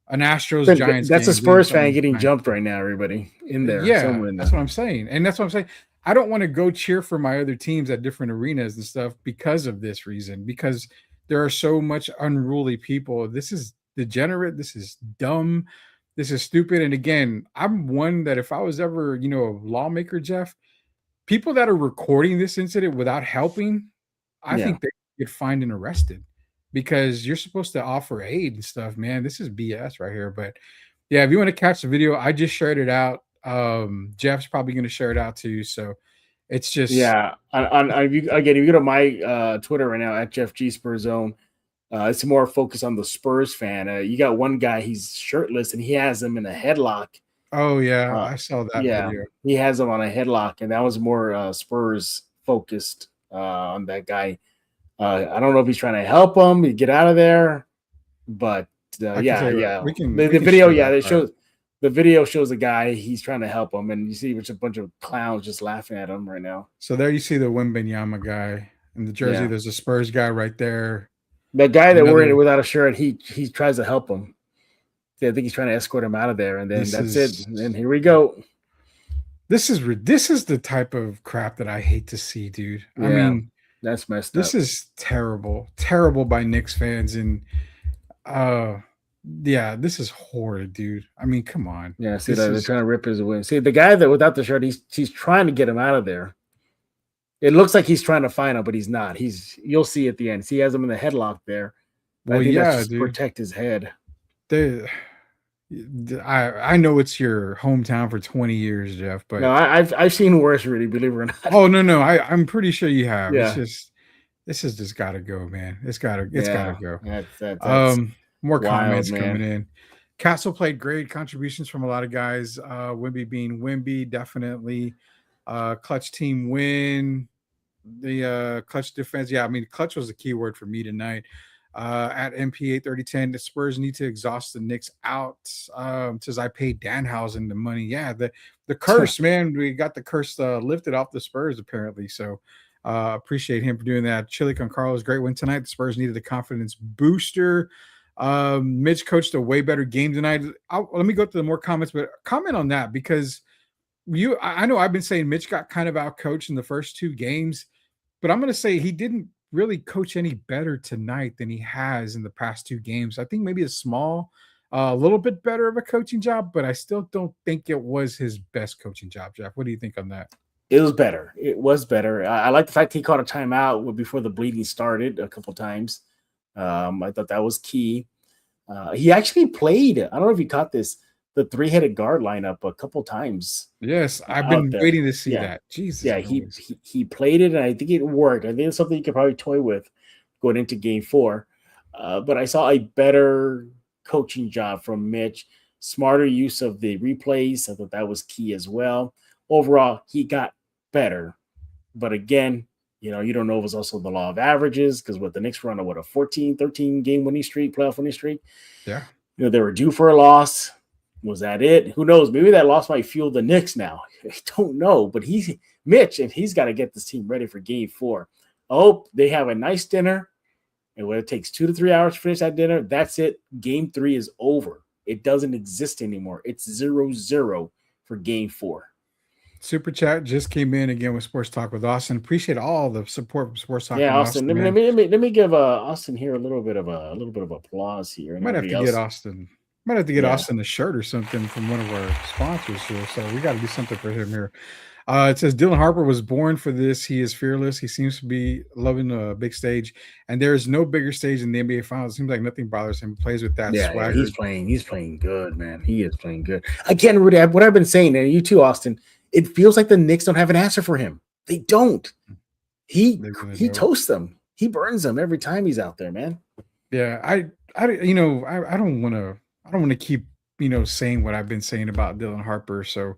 an Astros Giants game? That's a Spurs fan getting jumped right now, everybody in there. Yeah, that's what I'm saying. And that's what I'm saying. I don't want to go cheer for my other teams at different arenas and stuff because of this reason, because there are so much unruly people. This is degenerate. This is dumb. This is stupid. And again, I'm one that if I was ever, a lawmaker, Jeff, people that are recording this incident without helping, I think they get fined and arrested because you're supposed to offer aid and stuff, man. This is BS right here. But yeah, if you want to catch the video, I just shared it out. Jeff's probably going to share it out too. So it's just if you go to my Twitter right now at Jeff G Spurs Zone, it's more focused on the Spurs fan. You got one guy, he's shirtless and he has him in a headlock. Oh yeah, I saw that video. He has him on a headlock, and that was more Spurs focused on that guy. I don't know if he's trying to help him get out of there, but the video shows a guy, he's trying to help him, and you see a bunch of clowns just laughing at him right now. So there you see the Wembanyama guy in the jersey. Yeah. There's a Spurs guy right there. That guy that wearing it without a shirt, he tries to help him. I think he's trying to escort him out of there, and then that's it. And then here we go. This is the type of crap that I hate to see, dude. I mean, that's messed up. This is terrible by Knicks fans, and this is horrid, dude. I mean, come on. Yeah, see, they're trying to rip his win. See, the guy that without the shirt, he's trying to get him out of there. It looks like he's trying to find him, but he's not. You'll see at the end. See, he has him in the headlock there. Well, that's to protect his head. I know it's your hometown for 20 years, Jeff, but no, I've seen worse, really, believe it or not. Oh no, I'm pretty sure you have. Yeah. This has just got to go, man. It's gotta go. That's more comments coming in. Castle played great contributions from a lot of guys. Wemby being Wemby, definitely. Clutch team win. The clutch defense. Yeah, I mean, clutch was the key word for me tonight. At MP 3010, the Spurs need to exhaust the Knicks out. Says I paid Danhausen the money. Yeah, the curse, man. We got the curse lifted off the Spurs apparently. So appreciate him for doing that. Chili con Carlos, great win tonight. The Spurs needed a confidence booster. Mitch coached a way better game tonight. Let me go to the more comments, but comment on that because I know I've been saying Mitch got kind of out coached in the first two games, but I'm going to say he didn't really coach any better tonight than he has in the past two games. I think maybe a little bit better of a coaching job, but I still don't think it was his best coaching job. Jeff, what do you think on that? It was better. It was better. I like the fact he caught a timeout before the bleeding started a couple times. I thought that was key. He actually played. I don't know if you caught this. The three-headed guard lineup a couple times. Yes, I've been waiting to see that. Jesus. Yeah, he played it, and I think it worked. I think it's something you could probably toy with going into Game 4. But I saw a better coaching job from Mitch, smarter use of the replays. I thought that was key as well. Overall, he got better. But again, You don't know if it's also the law of averages because what the Knicks were on a 14, 13 game winning streak, playoff winning streak. Yeah. They were due for a loss. Was that it? Who knows? Maybe that loss might fuel the Knicks now. I don't know. But Mitch, and he's got to get this team ready for game 4. I hope they have a nice dinner. And when it takes 2 to 3 hours to finish that dinner, that's it. Game 3 is over. It doesn't exist anymore. It's 0-0 for game 4. Super chat just came in again with Sports Talk with Austin. Appreciate all the support from Sports Talk. Yeah, Austin. Let me give Austin here a little bit of applause here. Might have to get Austin. Might have to get Austin a shirt or something from one of our sponsors here. So we got to do something for him here. It says Dylan Harper was born for this. He is fearless. He seems to be loving a big stage, and there is no bigger stage in the NBA Finals. It seems like nothing bothers him. He plays with that swagger. He's playing good, man. He is playing good. Again, Rudy, what I've been saying, and you too, Austin. It feels like the Knicks don't have an answer for him. They don't. He toasts them. He burns them every time he's out there, man. Yeah, I don't want to keep saying what I've been saying about Dylan Harper. So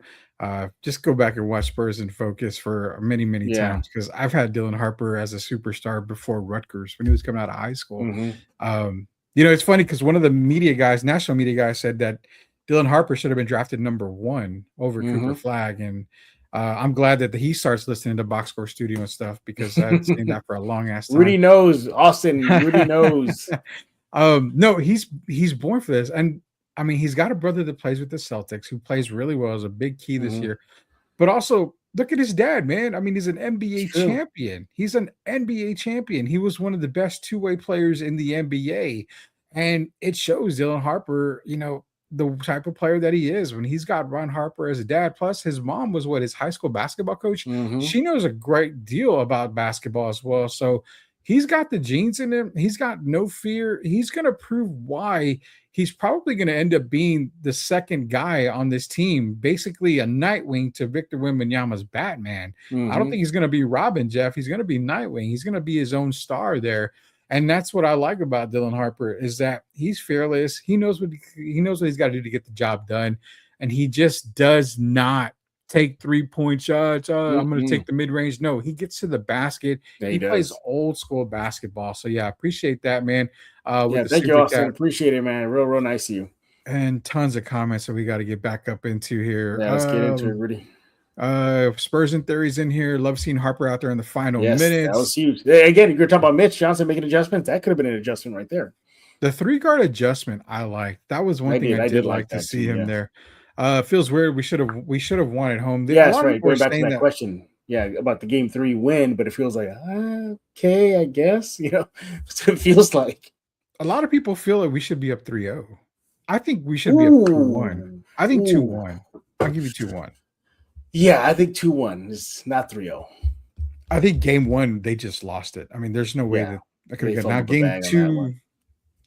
just go back and watch Spurs in Focus for many times, because I've had Dylan Harper as a superstar before Rutgers when he was coming out of high school. Mm-hmm. It's funny because one of the national media guys said that Dylan Harper should have been drafted number 1 over Cooper Flagg, and I'm glad that he starts listening to Box Score Studio and stuff, because I've seen that for a long ass time. Rudy knows, Austin. Rudy knows. No, he's born for this, and I mean, he's got a brother that plays with the Celtics who plays really well, is a big key this year. But also, look at his dad, man. I mean, he's an NBA champion. He's an NBA champion. He was one of the best two-way players in the NBA, and it shows Dylan Harper, the type of player that he is when he's got Ron Harper as a dad. Plus, his mom was his high school basketball coach. She knows a great deal about basketball as well. So he's got the genes in him. He's got no fear. He's going to prove why he's probably going to end up being the second guy on this team, basically a Nightwing to Victor Wembanyama's Batman. I don't think he's going to be Robin, Jeff. He's going to be Nightwing. He's going to be his own star there. And that's what I like about Dylan Harper, is that he's fearless. He knows what he's got to do to get the job done. And he just does not take 3-point shots. I'm going to take the mid-range. No, he gets to the basket. He plays old school basketball. So yeah, appreciate that, man. Thank you, Austin. Appreciate it, man. Real nice of you. And tons of comments that we got to get back up into here. Yeah, let's get into it, Rudy. Spurs and Theories in here. Love seeing Harper out there in the final minutes. That was huge. Again, you're talking about Mitch Johnson making adjustments. That could have been an adjustment right there. The 3-guard adjustment, I like. That was one thing I did like to see him there. Feels weird. We should have won at home. That's right. Going back to that question. Yeah, about the game 3 win, but it feels like okay, I guess. That's what it feels like. A lot of people feel like we should be up 3-0. I think we should be up 2-1. I think 2-1. I'll give you 2-1. Yeah, I think 2-1 is not 3-0. I think game 1 they just lost it. I mean, there's no way that could have gone. Now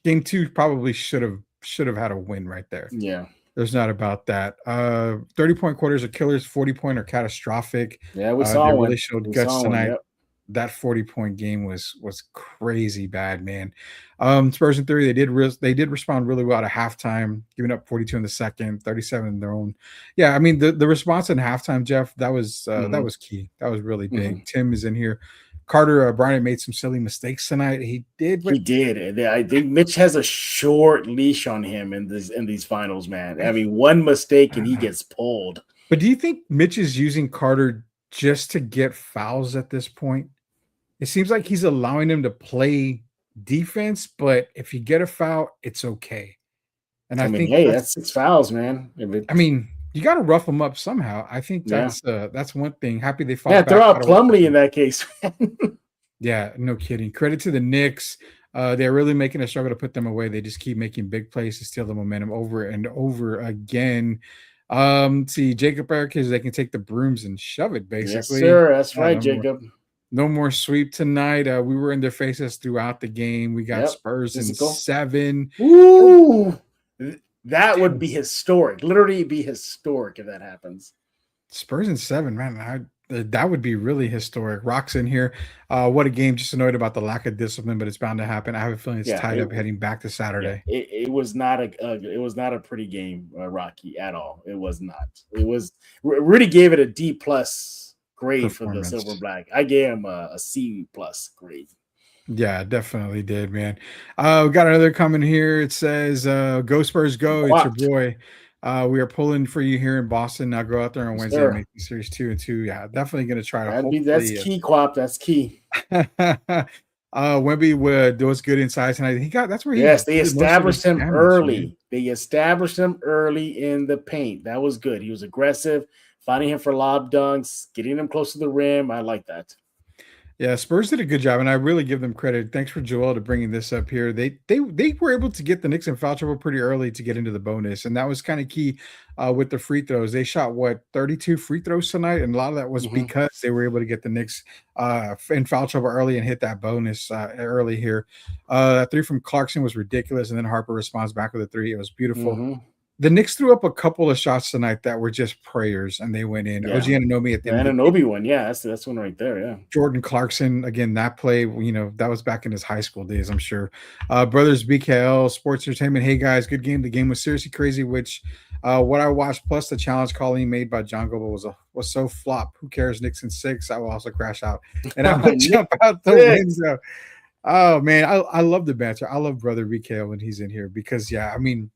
game 2 probably should have had a win right there. Yeah. There's not about that. 30-point quarters are killers, 40-point are catastrophic. Yeah, we saw one. Really showed guts tonight. Yep. That 40-point game was crazy bad, man. Spurs in Theory, they did respond really well at halftime, giving up 42 in the second, 37 in their own. Yeah, I mean the response in halftime, Jeff, that was key. That was really big. Tim is in here. Carter Bryant made some silly mistakes tonight. He did. I think Mitch has a short leash on him in these finals, man. I mean, one mistake and he gets pulled. But do you think Mitch is using Carter just to get fouls at this point? It seems like he's allowing him to play defense, but if you get a foul, it's okay. And I think that's 6 fouls, man. I mean, you got to rough them up somehow. I think that's one thing. Happy they fought back. Throw out Plumlee in that case. Yeah, no kidding. Credit to the Knicks. They're really making a struggle to put them away. They just keep making big plays to steal the momentum over and over again. See, Jacob Eric, they can take the brooms and shove it, basically. Yes, sir. That's right, Jacob. No more sweep tonight. We were in their faces throughout the game. We got Spurs in 7. Ooh, that would be historic. Literally be historic if that happens. Spurs in 7, man. That would be really historic. Rock's in here. What a game. Just annoyed about the lack of discipline, but it's bound to happen. I have a feeling it's tied up heading back to Saturday. It was not a pretty game, Rocky, at all. It was not. It was Rudy gave it a D+ grade for the silver and performance. black. I gave him a C plus grade. Yeah, definitely did, man. We got another comment here. It says, "Go Spurs, go! It's your Quapped. boy. We are pulling for you here in Boston. Now go out there on Yes, Wednesday and sir. make the series 2-2. Yeah, definitely going to try to That's hopefully. key, Quap. That's key. Wemby was good inside tonight. He got that's where he Yes, they did most of his established him damage, man. early. They established him early in the paint. That was good. He was aggressive, finding him for lob dunks, getting him close to the rim. I like that. Yeah, Spurs did a good job, and I really give them credit. Thanks for Joel to bringing this up here. They were able to get the Knicks in foul trouble pretty early to get into the bonus, and that was kind of key with the free throws. They shot 32 free throws tonight, and a lot of that was Mhm. because they were able to get the Knicks in foul trouble early and hit that bonus early here. That three from Clarkson was ridiculous, and then Harper responds back with a three. It was beautiful. Mhm. The Knicks threw up a couple of shots tonight that were just prayers, and they went in. OG Yeah. Anunoby at the The end of the game. Ananobi one. Yeah, that's one right there. Yeah. Jordan Clarkson, again, that play, that was back in his high school days, I'm sure. Brothers BKL, Sports Entertainment. Hey, guys, good game. The game was seriously crazy, which what I watched, plus the challenge calling made by John Goble was so flop. Who cares? Knicks in 6. I will also crash out. And I will jump out the window. Oh, man, I love the banter. I love Brother BKL when he's in here because, yeah, I mean,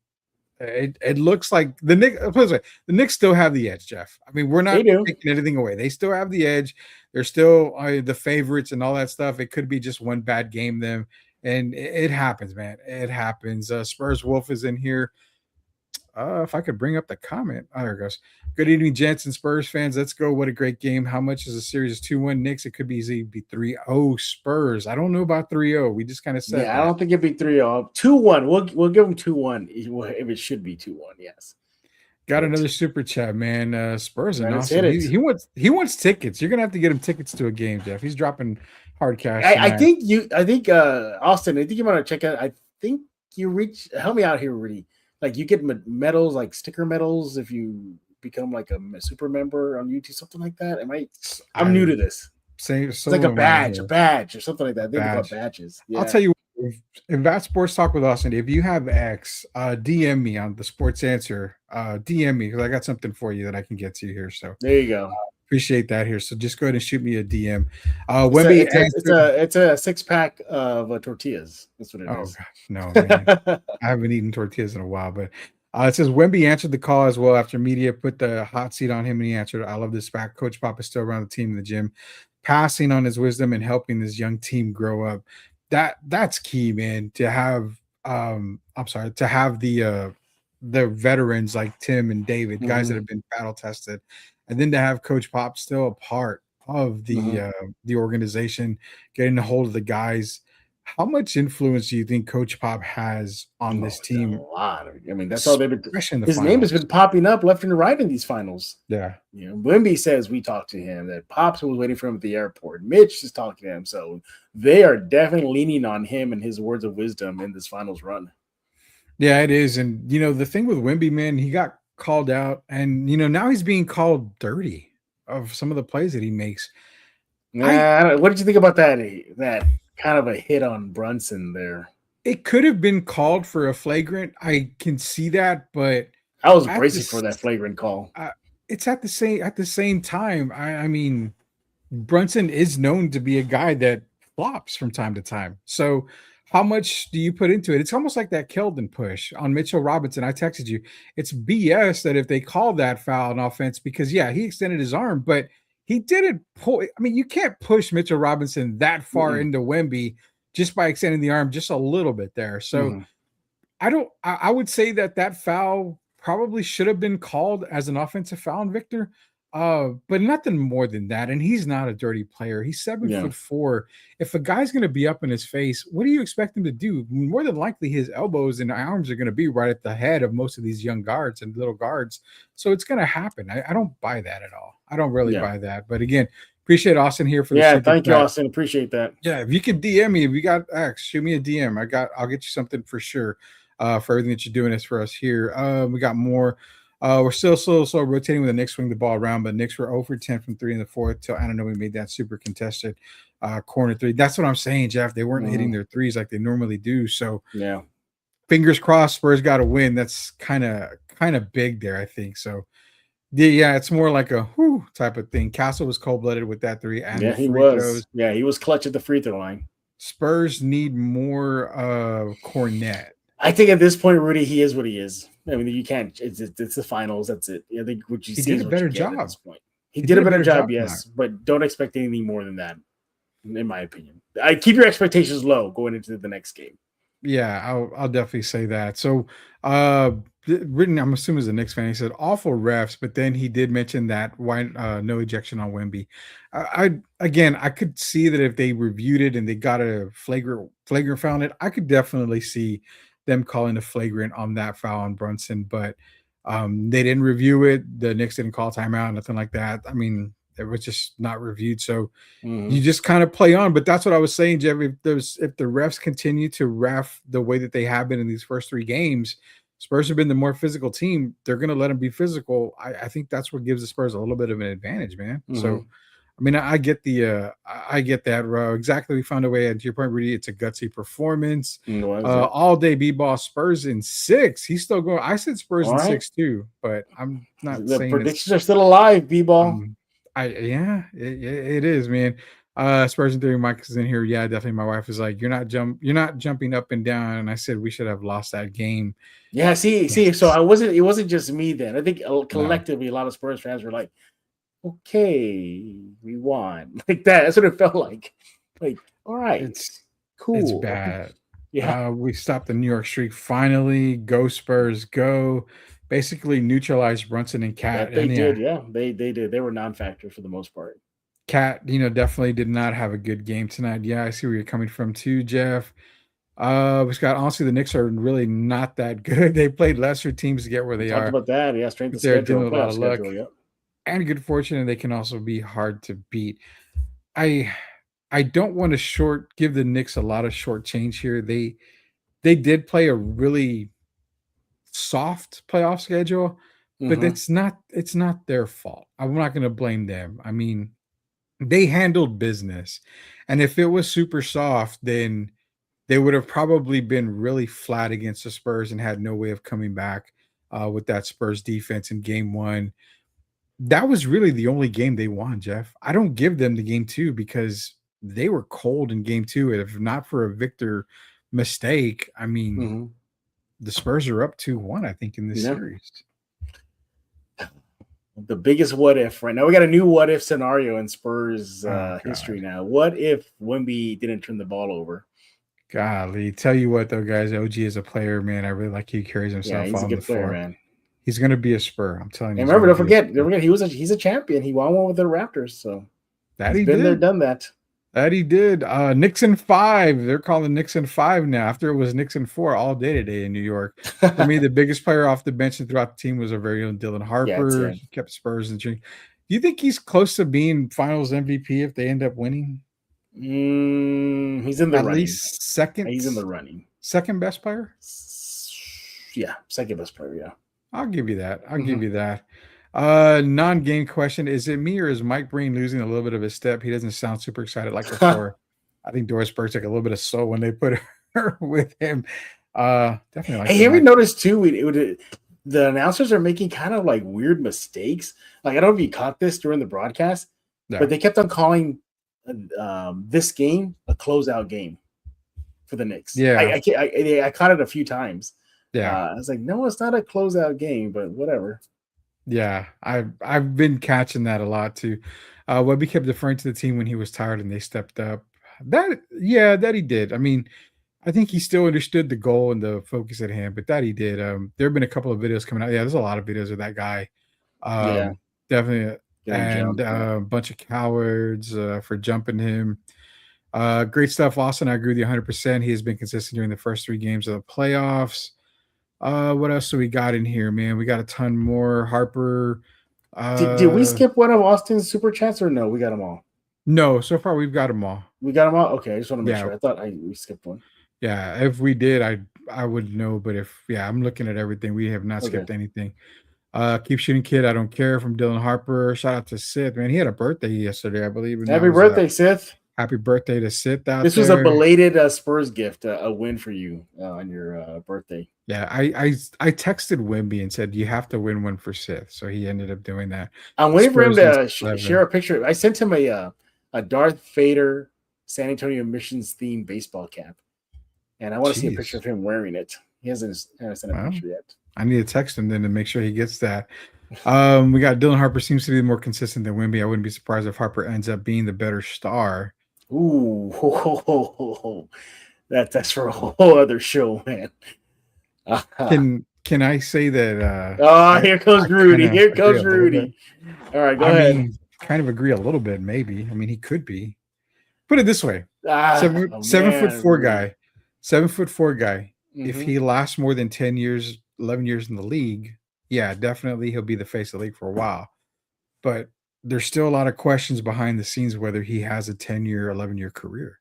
it looks like the Knicks still have the edge, Jeff. I mean, we're not taking anything away. They still have the edge. They're still the favorites and all that stuff. It could be just one bad game, them, and it happens, man. It happens. Spurs Wolf is in here. If I could bring up the comment. Oh, there it goes. Good evening, gents and Spurs fans. Let's go. What a great game. How much is the series? 2-1 Knicks. It could be easy be 3-0 Spurs. I don't know about 3-0. We just kind of said that. I don't think it'd be 3-0. 2-1. We'll give them 2-1 if it should be 2-1. Yes. Got another super chat, man. Spurs and Awesome. He wants tickets. You're gonna have to get him tickets to a game, Jeff. He's dropping hard cash. I think Austin, I think you want to check out. I think you help me out here, Rudy. Like you get medals, like sticker medals, if you become like a super member on YouTube, something like that. I'm new to this. It's like a badge or something like that. They call badges. Yeah. I'll tell you, in that sports talk with Austin, if you have X, DM me on the Sports Answer. DM me because I got something for you that I can get to here. So there you go. Appreciate that here. So just go ahead and shoot me a DM. It's a 6-pack of tortillas. That's what it is. Gosh, no, man. I haven't eaten tortillas in a while, but it says Wemby answered the call as well after media put the hot seat on him, and he answered, "I love this back. Coach Pop is still around the team in the gym, passing on his wisdom and helping this young team grow up." That's key, man. To have the veterans like Tim and David, guys that have been battle tested, and then to have Coach Pop still a part of the organization, getting a hold of the guys. How much influence do you think Coach Pop has on this team? A lot. I mean, that's all they've been. His name has been popping up left and right in these finals. Yeah. Wemby says we talked to him, that Pops was waiting for him at the airport. Mitch is talking to him. So they are definitely leaning on him and his words of wisdom in this finals run. Yeah, it is. And, the thing with Wemby, man, he got called out and, now he's being called dirty of some of the plays that he makes. What did you think about that kind of a hit on Brunson there? It could have been called for a flagrant. I can see that, but I was bracing for that flagrant call. It's at the same time. I mean, Brunson is known to be a guy that flops from time to time. So how much do you put into it? It's almost like that Keldon push on Mitchell Robinson. I texted you. It's BS that if they call that foul on offense, because he extended his arm, but he didn't pull. I mean, you can't push Mitchell Robinson that far into Wemby just by extending the arm just a little bit there. So I would say that foul probably should have been called as an offensive foul, Victor. But nothing more than that. And he's not a dirty player. He's 7'4". If a guy's going to be up in his face, what do you expect him to do? More than likely, his elbows and arms are going to be right at the head of most of these young guards and little guards. So it's going to happen. I don't buy that at all. I don't really buy that. But again, appreciate Austin here for the super thank you, Austin. Appreciate that. Yeah, if you could DM me, if you got X, shoot me a DM. I'll get you something for sure. For everything that you're doing is for us here. We got more. We're still slow rotating with the Knicks swing the ball around, but Knicks were 0 for 10 from 3 in the fourth till Anunoby made that super contested corner three. That's what I'm saying, Jeff. They weren't hitting their threes like they normally do. So fingers crossed, Spurs got a win. That's kind of big there, I think. So Yeah, it's more like a whoo type of thing. Castle was cold-blooded with that three and Yeah, the he free throws. was. Yeah, he was clutch at the free throw line. Spurs need more Cornet. I think at this point, Rudy, he is what he is. I mean, you can't. It's the finals. That's it. I think what you He see did is a what you better get at job. this point. He did a better job, yes, tonight. but don't expect anything more than that, in my opinion. I keep your expectations low going into the next game. Yeah, I'll definitely say that. So, written, I'm assuming as a Knicks fan, he said awful refs, but then he did mention that why no ejection on Wemby. I could see that if they reviewed it and they got a flagrant foul on it, I could definitely see them calling a flagrant on that foul on Brunson, but they didn't review it. The Knicks didn't call timeout, nothing like that. I mean, it was just not reviewed, so. You just kind of play on, but that's what I was saying, Jeff. If the refs continue to ref the way that they have been in these first 3 games, Spurs have been the more physical team. They're going to let them be physical. I think that's what gives the Spurs a little bit of an advantage, man. So, I mean, I get I get that. Exactly, we found a way. And to your point, Rudy, it's a gutsy performance. All day b-ball. Spurs in 6. He's still going. I said Spurs in 6 too, but I'm not the saying predictions are still alive. B-ball. It is, man. Spurs in theory, Mike is in here. Yeah, definitely. My wife is like, you're not jumping up and down. And I said we should have lost that game. Yeah, see. So it wasn't just me then. I think collectively a lot of Spurs fans were like, okay, we won. Like that. That's what it felt like. Like, all right. It's cool. It's bad. Yeah. We stopped the New York streak finally. Go Spurs, go. Basically neutralized Brunson and Cat. They did, yeah. They did. They were non-factor for the most part. Cat, definitely did not have a good game tonight. Yeah, I see where you're coming from too, Jeff. Honestly, the Knicks are really not that good. They played lesser teams to get where they are. About that, yeah. Strength of They're schedule, dealing with a lot of luck and good fortune, and they can also be hard to beat. I don't want to give the Knicks a lot of short change here. They did play a really soft playoff schedule, but it's not their fault. I'm not going to blame them. I mean, they handled business, and if it was super soft, then they would have probably been really flat against the Spurs and had no way of coming back with that Spurs defense in game 1. That was really the only game they won, Jeff. I don't give them the game 2 because they were cold in game 2. If not for a Victor mistake, I mean, the Spurs are up 2-1, I think, in this series. The biggest what if right now. We got a new what if scenario in Spurs history now. What if Wemby didn't turn the ball over? Golly, tell you what though, guys, OG is a player, man. I really like he carries himself he's on a good the floor. player, man. He's going to be a Spur. I'm telling you. And remember, don't forget, he's a champion. He won one with the Raptors, so he's been there, done that. That he did. Knicks in 5. They're calling Knicks in 5 now. After it was Knicks in 4 all day today in New York. For me, the biggest player off the bench and throughout the team was our very own Dylan Harper. He kept Spurs in check. Do you think he's close to being Finals MVP if they end up winning? He's in the running. At least second. He's in the running. Second best player? Yeah, second best player. Yeah, I'll give you that. Give you that. Non-game question: is it me or is Mike Breen losing a little bit of his step? He doesn't sound super excited like before. I think Doris Burke took a little bit of soul when they put her with him. Definitely. Like, hey, have you noticed too? The announcers are making kind of like weird mistakes. Like, I don't know if you caught this during the broadcast, but they kept on calling this game a closeout game for the Knicks. Yeah, I caught it a few times. Yeah, I was like, no, it's not a closeout game, but whatever. Yeah, I've been catching that a lot too. Webby kept deferring to the team when he was tired and they stepped up. That he did. I mean, I think he still understood the goal and the focus at hand, but that he did. There have been a couple of videos coming out. Yeah, there's a lot of videos of that guy. Definitely. And a bunch of cowards for jumping him. Great stuff, Austin. I agree with you 100%. He has been consistent during the first 3 games of the playoffs. What else do we got in here, man? We got a ton more. Harper. Did we skip one of Austin's super chats or no? We got them all. No, so far we've got them all. We got them all. Okay, I just want to make sure. I thought we skipped one. Yeah, if we did, I would know. But I'm looking at everything. We have not skipped anything. Keep shooting, kid. I don't care. From Dylan Harper. Shout out to Sith, man. He had a birthday yesterday, I believe. Happy birthday, Sith. Happy birthday to Sith out This there. was a belated Spurs gift, a win for you on your birthday. Yeah, I texted Wimby and said you have to win one for Sith, so he ended up doing that. I'm waiting for him Spurs to in share a 7. picture. I sent him a Darth Vader San Antonio Missions themed baseball cap, and I want to see a picture Jeez. of him wearing it. He hasn't sent a Well, picture yet. I need to text him then to make sure he gets that. We got Dylan Harper seems to be more consistent than Wimby. I wouldn't be surprised if Harper ends up being the better star. Ooh, that's for a whole other show, man. Can I say that? Here comes Rudy. Here comes agree a little bit. Rudy. All right, go I ahead. mean, kind of agree a little bit, maybe. I mean, he could be. Put it this way: seven man, foot four Rudy. guy, 7'4" guy. If Mhm. he lasts more than 10 years, 11 years in the league, yeah, definitely he'll be the face of the league for a while. But there's still a lot of questions behind the scenes whether he has a 10-year, 11-year career.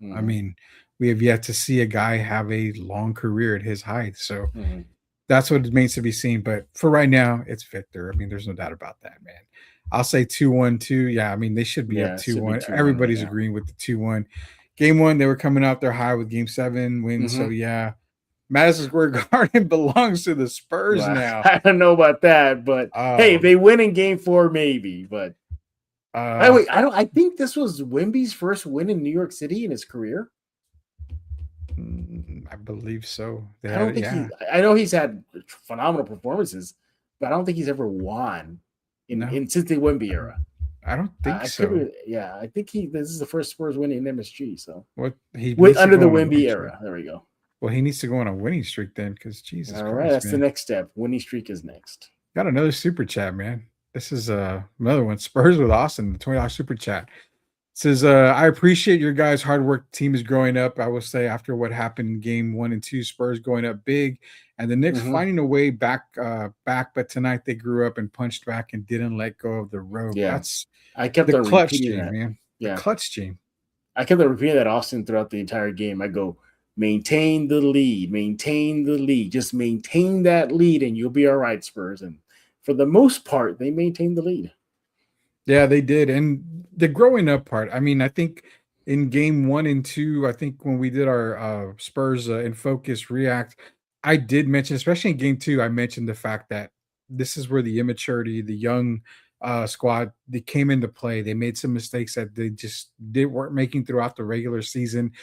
I Mhm. mean, we have yet to see a guy have a long career at his height. So Mhm. that's what remains to be seen. But for right now, it's Victor. I mean, there's no doubt about that, man. I'll say 2-1-2. Yeah, I mean, they should be Yeah, up it should be 2-1. 2-1 right Everybody's now. agreeing with the 2-1. Game 1, they were coming out there high with game 7 wins. So yeah, Madison Square Garden belongs to the Spurs Well, now. I don't know about that, but hey, if they win in game 4, maybe. But wait, I think this was Wemby's first win in New York City in his career. I believe so. I don't think I know he's had phenomenal performances, but I don't think he's ever won in since the Wemby era. I don't think so. I think this is the first Spurs win in MSG. So what under the Wemby era. There we go. Well, he needs to go on a winning streak then, because Jesus Christ. All right, that's the next step. Winning streak is next. Got another super chat, man. This is another one. Spurs with Austin, the $20 super chat. It says, I appreciate your guys' hard work. Team is growing up. I will say after what happened in game 1 and 2, Spurs going up big, and the Knicks finding a way back. But tonight they grew up and punched back and didn't let go of the rope. Yeah, I kept the clutch gene, man. Yeah, the clutch gene. I kept repeating that, Austin, throughout the entire game. I go, maintain the lead, just maintain that lead, and you'll be all right, Spurs. And for the most part, they maintained the lead. Yeah, they did. And the growing up part, I mean, I think in game 1 and 2, I think when we did our Spurs in Focus React, I did mention, especially in game 2, I mentioned the fact that this is where the immaturity, the young squad, they came into play. They made some mistakes that they weren't making throughout the regular season.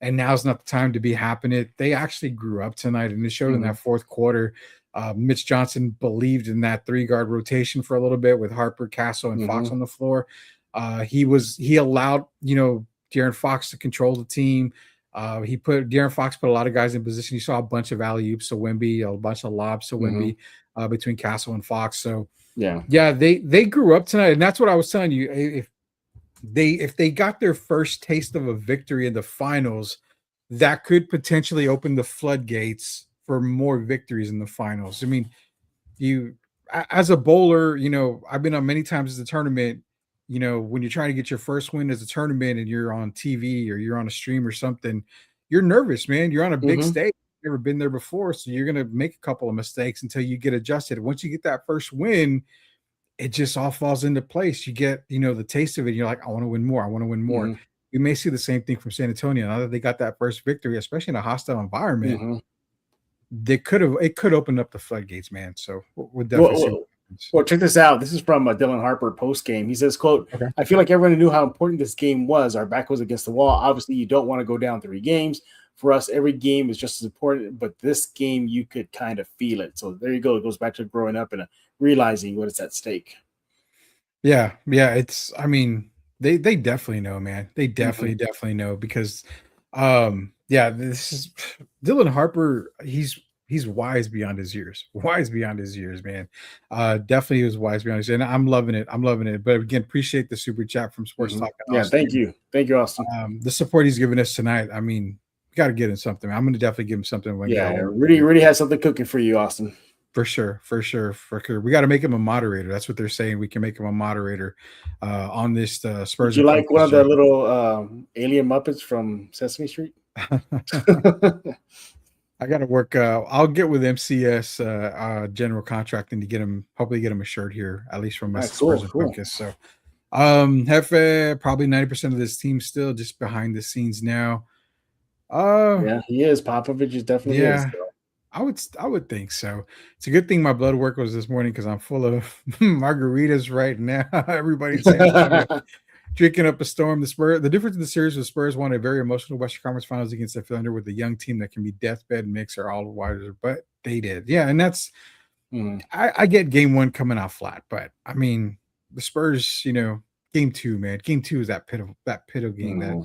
And now's not the time to be happening. They actually grew up tonight, and it showed in that fourth quarter. Mitch Johnson believed in that 3-guard rotation for a little bit with Harper, Castle, and Fox on the floor. He allowed, De'Aaron Fox to control the team. De'Aaron Fox put a lot of guys in position. You saw a bunch of alley-oops to Wemby, a bunch of lobs to Wemby between Castle and Fox. So yeah, they grew up tonight, and that's what I was telling you. If they got their first taste of a victory in the finals, that could potentially open the floodgates for more victories in the finals. I mean, you as a bowler, I've been on many times as a tournament. When you're trying to get your first win as a tournament and you're on TV or you're on a stream or something, you're nervous, man. You're on a big stage. You've never been there before, so you're gonna make a couple of mistakes until you get adjusted. Once you get that first win, it just all falls into place. You get, the taste of it. And you're like, I want to win more. I want to win more. You may see the same thing from San Antonio. Now that they got that first victory, especially in a hostile environment, it could open up the floodgates, man. So we'll definitely see. Well, check this out. This is from Dylan Harper post game. He says, quote, okay. I feel like everyone knew how important this game was. Our back was against the wall. Obviously, you don't want to go down 3 games. For us, every game is just as important, but this game, you could kind of feel it. So there you go. It goes back to growing up and realizing what is at stake. Yeah. They definitely know, man. They definitely know because, this is Dylan Harper. He's wise beyond his years. Man. Definitely was wise beyond his years. And I'm loving it. But again, appreciate the super chat from Sports Talk. Yeah, thank you, Austin. The support he's given us tonight. I mean, we got to get him something. I'm going to definitely give him something. Rudy has something cooking for you, Austin. For sure. We got to make him a moderator. That's what they're saying. We can make him a moderator on this Spurs. Would you like one of the little alien Muppets from Sesame Street? I got to work. I'll get with MCS General Contracting to hopefully get him a shirt here, at least from Spurs and Focus. So Hefe, probably 90% of this team still just behind the scenes now. Yeah, he is. Popovich is definitely is. Yeah, So. I would think so. It's a good thing my blood work was this morning because I'm full of margaritas right now. Everybody in San Antonio drinking up a storm. The difference in the series was Spurs won a very emotional Western Conference Finals against the Thunder with a young team that can be deathbed mixer all wiser, but they did. Yeah, and that's I get game one coming out flat, but I mean the Spurs, game two, man. Game two is that pivotal game that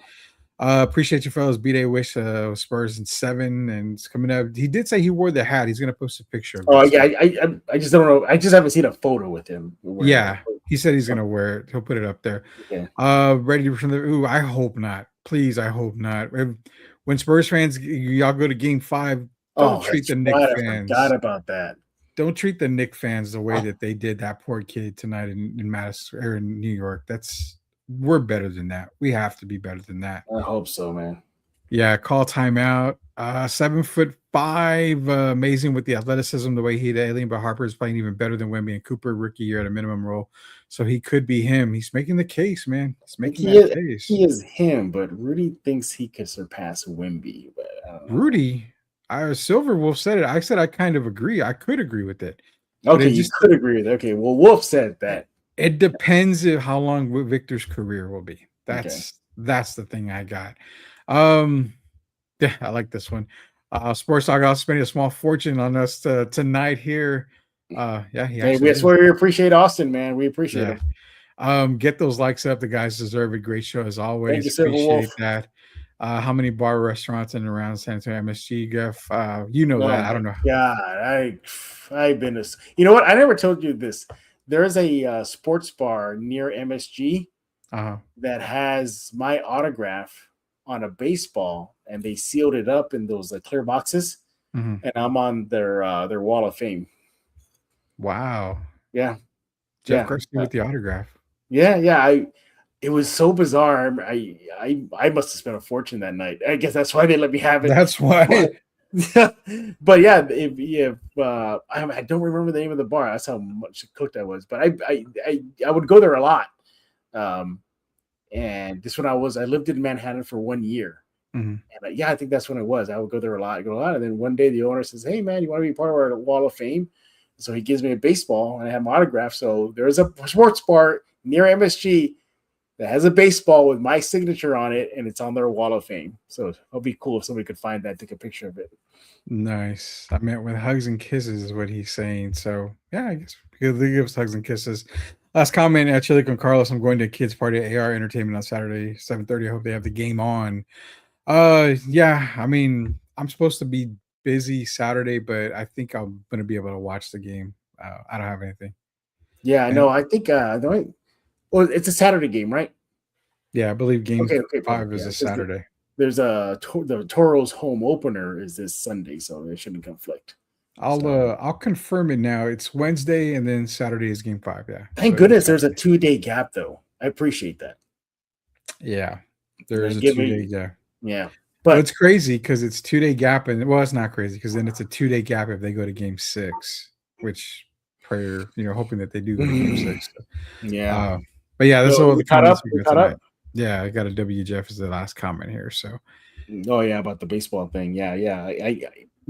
appreciate you fellas. B-Day wish Spurs in 7 and it's coming up. He did say he wore the hat. He's gonna post a picture of it. Oh yeah, I just don't know. I just haven't seen a photo with him. Yeah, he said he's gonna wear it. He'll put it up there. Yeah. Ready from the I hope not. Please, I hope not. When Spurs fans y'all go to game 5, don't treat the Knicks fans. I forgot about that. Don't treat the Knicks fans the way that they did that poor kid tonight in Madison or in New York. We're better than that. We have to be better than that. I hope so, man. Yeah, call timeout. 7'5", amazing with the athleticism, the way he hit Alien, but Harper is playing even better than Wemby and Cooper, rookie year at a minimum role. So he could be him. He's making the case, man. He's making that case. He is him, but Rudy thinks he could surpass Wemby. But I don't know. Rudy, Silver Wolf said it. I said I kind of agree. I could agree with it. Okay, you could agree with it. Okay, well, Wolf said that. It depends on how long Victor's career will be. That's the thing I got. Yeah, I like this one. Sports Talk, I'll spend a small fortune on us tonight here. That's where we appreciate Austin, man. We appreciate it. Get those likes up. The guys deserve it. Great show as always. Thank you, appreciate that. How many bar restaurants in and around San Antonio MSG, Jeff? That. I don't know. Yeah, I've been you know what? I never told you this. There is a sports bar near MSG that has my autograph on a baseball, and they sealed it up in those clear boxes, and I'm on their wall of fame. Wow. Yeah. Jeff Garcia with the autograph. Yeah. It was so bizarre. I must have spent a fortune that night. I guess that's why they let me have it. That's why. But yeah, if I don't remember the name of the bar. That's how much cooked I was. But I would go there a lot. And this when I lived in Manhattan for 1 year. And I think that's when it was. I would go there a lot. And then one day the owner says, "Hey man, you want to be part of our wall of fame?" So he gives me a baseball and I have my autograph. So there is a sports bar near MSG that has a baseball with my signature on it, and it's on their wall of fame. So it'll be cool if somebody could find that, take a picture of it. Nice. I meant with hugs and kisses is what he's saying. So yeah, I guess he'll give us hugs and kisses. Last comment at Chili con Carlos. I'm going to a kids party at AR Entertainment on Saturday, 7:30. I hope they have the game on. Yeah, I mean, I'm supposed to be busy Saturday, but I think I'm going to be able to watch the game. I don't have anything. Yeah, I know. I think it's a Saturday game, right? Yeah, I believe game 5 is a Saturday. There's the Toro's home opener is this Sunday, so it shouldn't conflict. I'll confirm it now. It's Wednesday and then Saturday is game 5. Yeah. Thank goodness there's a 2-day gap though. I appreciate that. Yeah, there is a 2-day gap. Yeah, but it's crazy because it's 2-day gap, and it's not crazy because then it's a 2-day gap if they go to game 6, which hoping that they do go to game 6. So. Yeah, but yeah, that's all the comments we got tonight. Up? Yeah, I got a WJF as the last comment here. So, about the baseball thing. Yeah.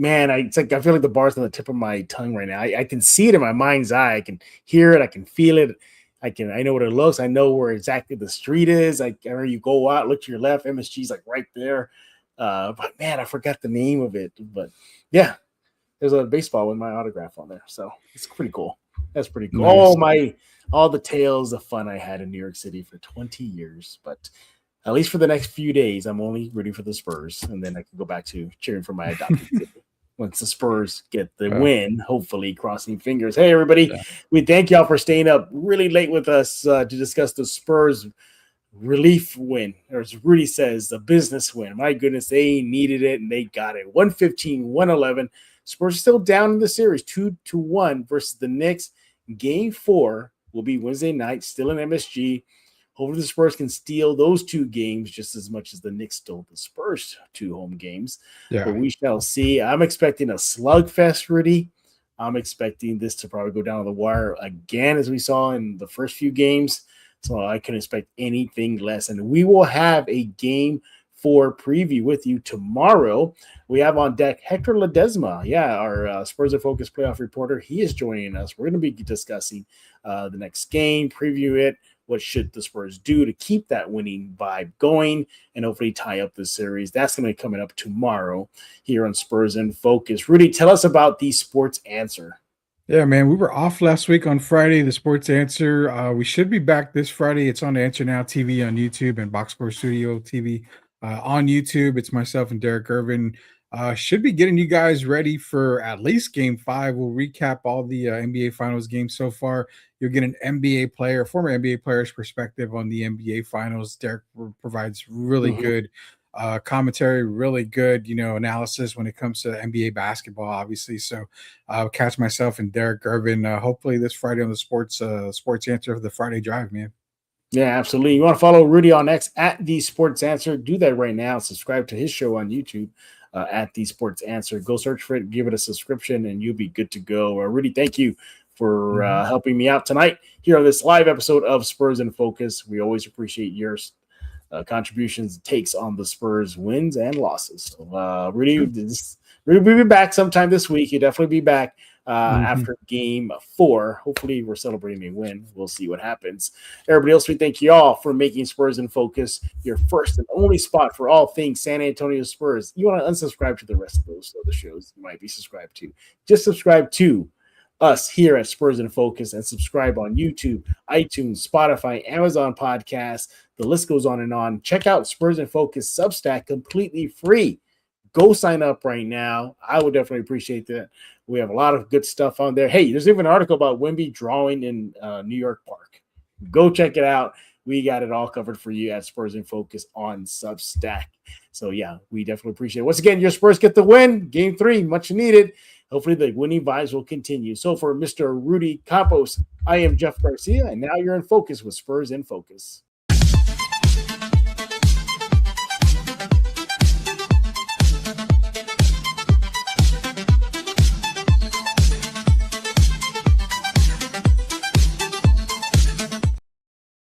It's like I feel like the bar's on the tip of my tongue right now. I can see it in my mind's eye. I can hear it. I can feel it. I know what it looks. I know where exactly the street is. I know you go out, look to your left. MSG's like right there. But man, I forgot the name of it. But yeah, there's a baseball with my autograph on there. So it's pretty cool. That's pretty cool. Nice. All the tales of fun I had in New York City for 20 years. But at least for the next few days, I'm only rooting for the Spurs. And then I can go back to cheering for my adopted city. Once the Spurs get the win, hopefully, crossing fingers. Hey, everybody, we thank y'all for staying up really late with us to discuss the Spurs relief win, or as Rudy says, the business win. My goodness, they needed it, and they got it. 115-111. Spurs still down in the series, 2-1 versus the Knicks. Game 4 will be Wednesday night, still in MSG. Hopefully the Spurs can steal those 2 games just as much as the Knicks stole the Spurs 2 home games. Yeah. But we shall see. I'm expecting a slugfest, Rudy. I'm expecting this to probably go down the wire again, as we saw in the first few games. So I can expect anything less. And we will have a game 4 preview with you tomorrow. We have on deck Hector Ledesma, our Spurs and Focus playoff reporter. He is joining us. We're going to be discussing the next game, preview it. What should the Spurs do to keep that winning vibe going and hopefully tie up the series? That's going to be coming up tomorrow here on Spurs in Focus. Rudy, tell us about the Sports Answer. Yeah, man, we were off last week on Friday, the Sports Answer. We should be back this Friday. It's on Answer Now TV on YouTube and Box Score Studio TV on YouTube. It's myself and Derek Irvin. Should be getting you guys ready for at least Game 5. We'll recap all the NBA Finals games so far. You'll get an NBA player, former NBA player's perspective on the NBA Finals. Derek provides really good commentary, really good, analysis when it comes to NBA basketball, obviously. So I'll catch myself and Derek Irvin hopefully this Friday on the Sports Answer of the Friday Drive, man. Yeah, absolutely. You want to follow Rudy on X at The Sports Answer? Do that right now. Subscribe to his show on YouTube at The Sports Answer. Go search for it, give it a subscription, and you'll be good to go. Rudy, thank you for helping me out tonight here on this live episode of Spurs in Focus. We always appreciate your contributions, takes on the Spurs wins and losses. So, Rudy will be back sometime this week. He'll definitely be back after Game 4. Hopefully, we're celebrating a win. We'll see what happens. Everybody else, we thank you all for making Spurs in Focus your first and only spot for all things San Antonio Spurs. You want to unsubscribe to the rest of those other shows you might be subscribed to. Just subscribe to us here at Spurs in Focus and subscribe on YouTube, iTunes, Spotify, Amazon Podcasts. The list goes on and on. Check out Spurs in Focus Substack completely free. Go sign up right now. I would definitely appreciate that. We have a lot of good stuff on there. Hey, there's even an article about Wemby drawing in New York Park. Go check it out. We got it all covered for you at Spurs in Focus on Substack. So, yeah, we definitely appreciate it. Once again, your Spurs get the win. Game 3, much needed. Hopefully the winning vibes will continue. So for Mr. Rudy Campos, I am Jeff Garcia, and now you're in Focus with Spurs in Focus.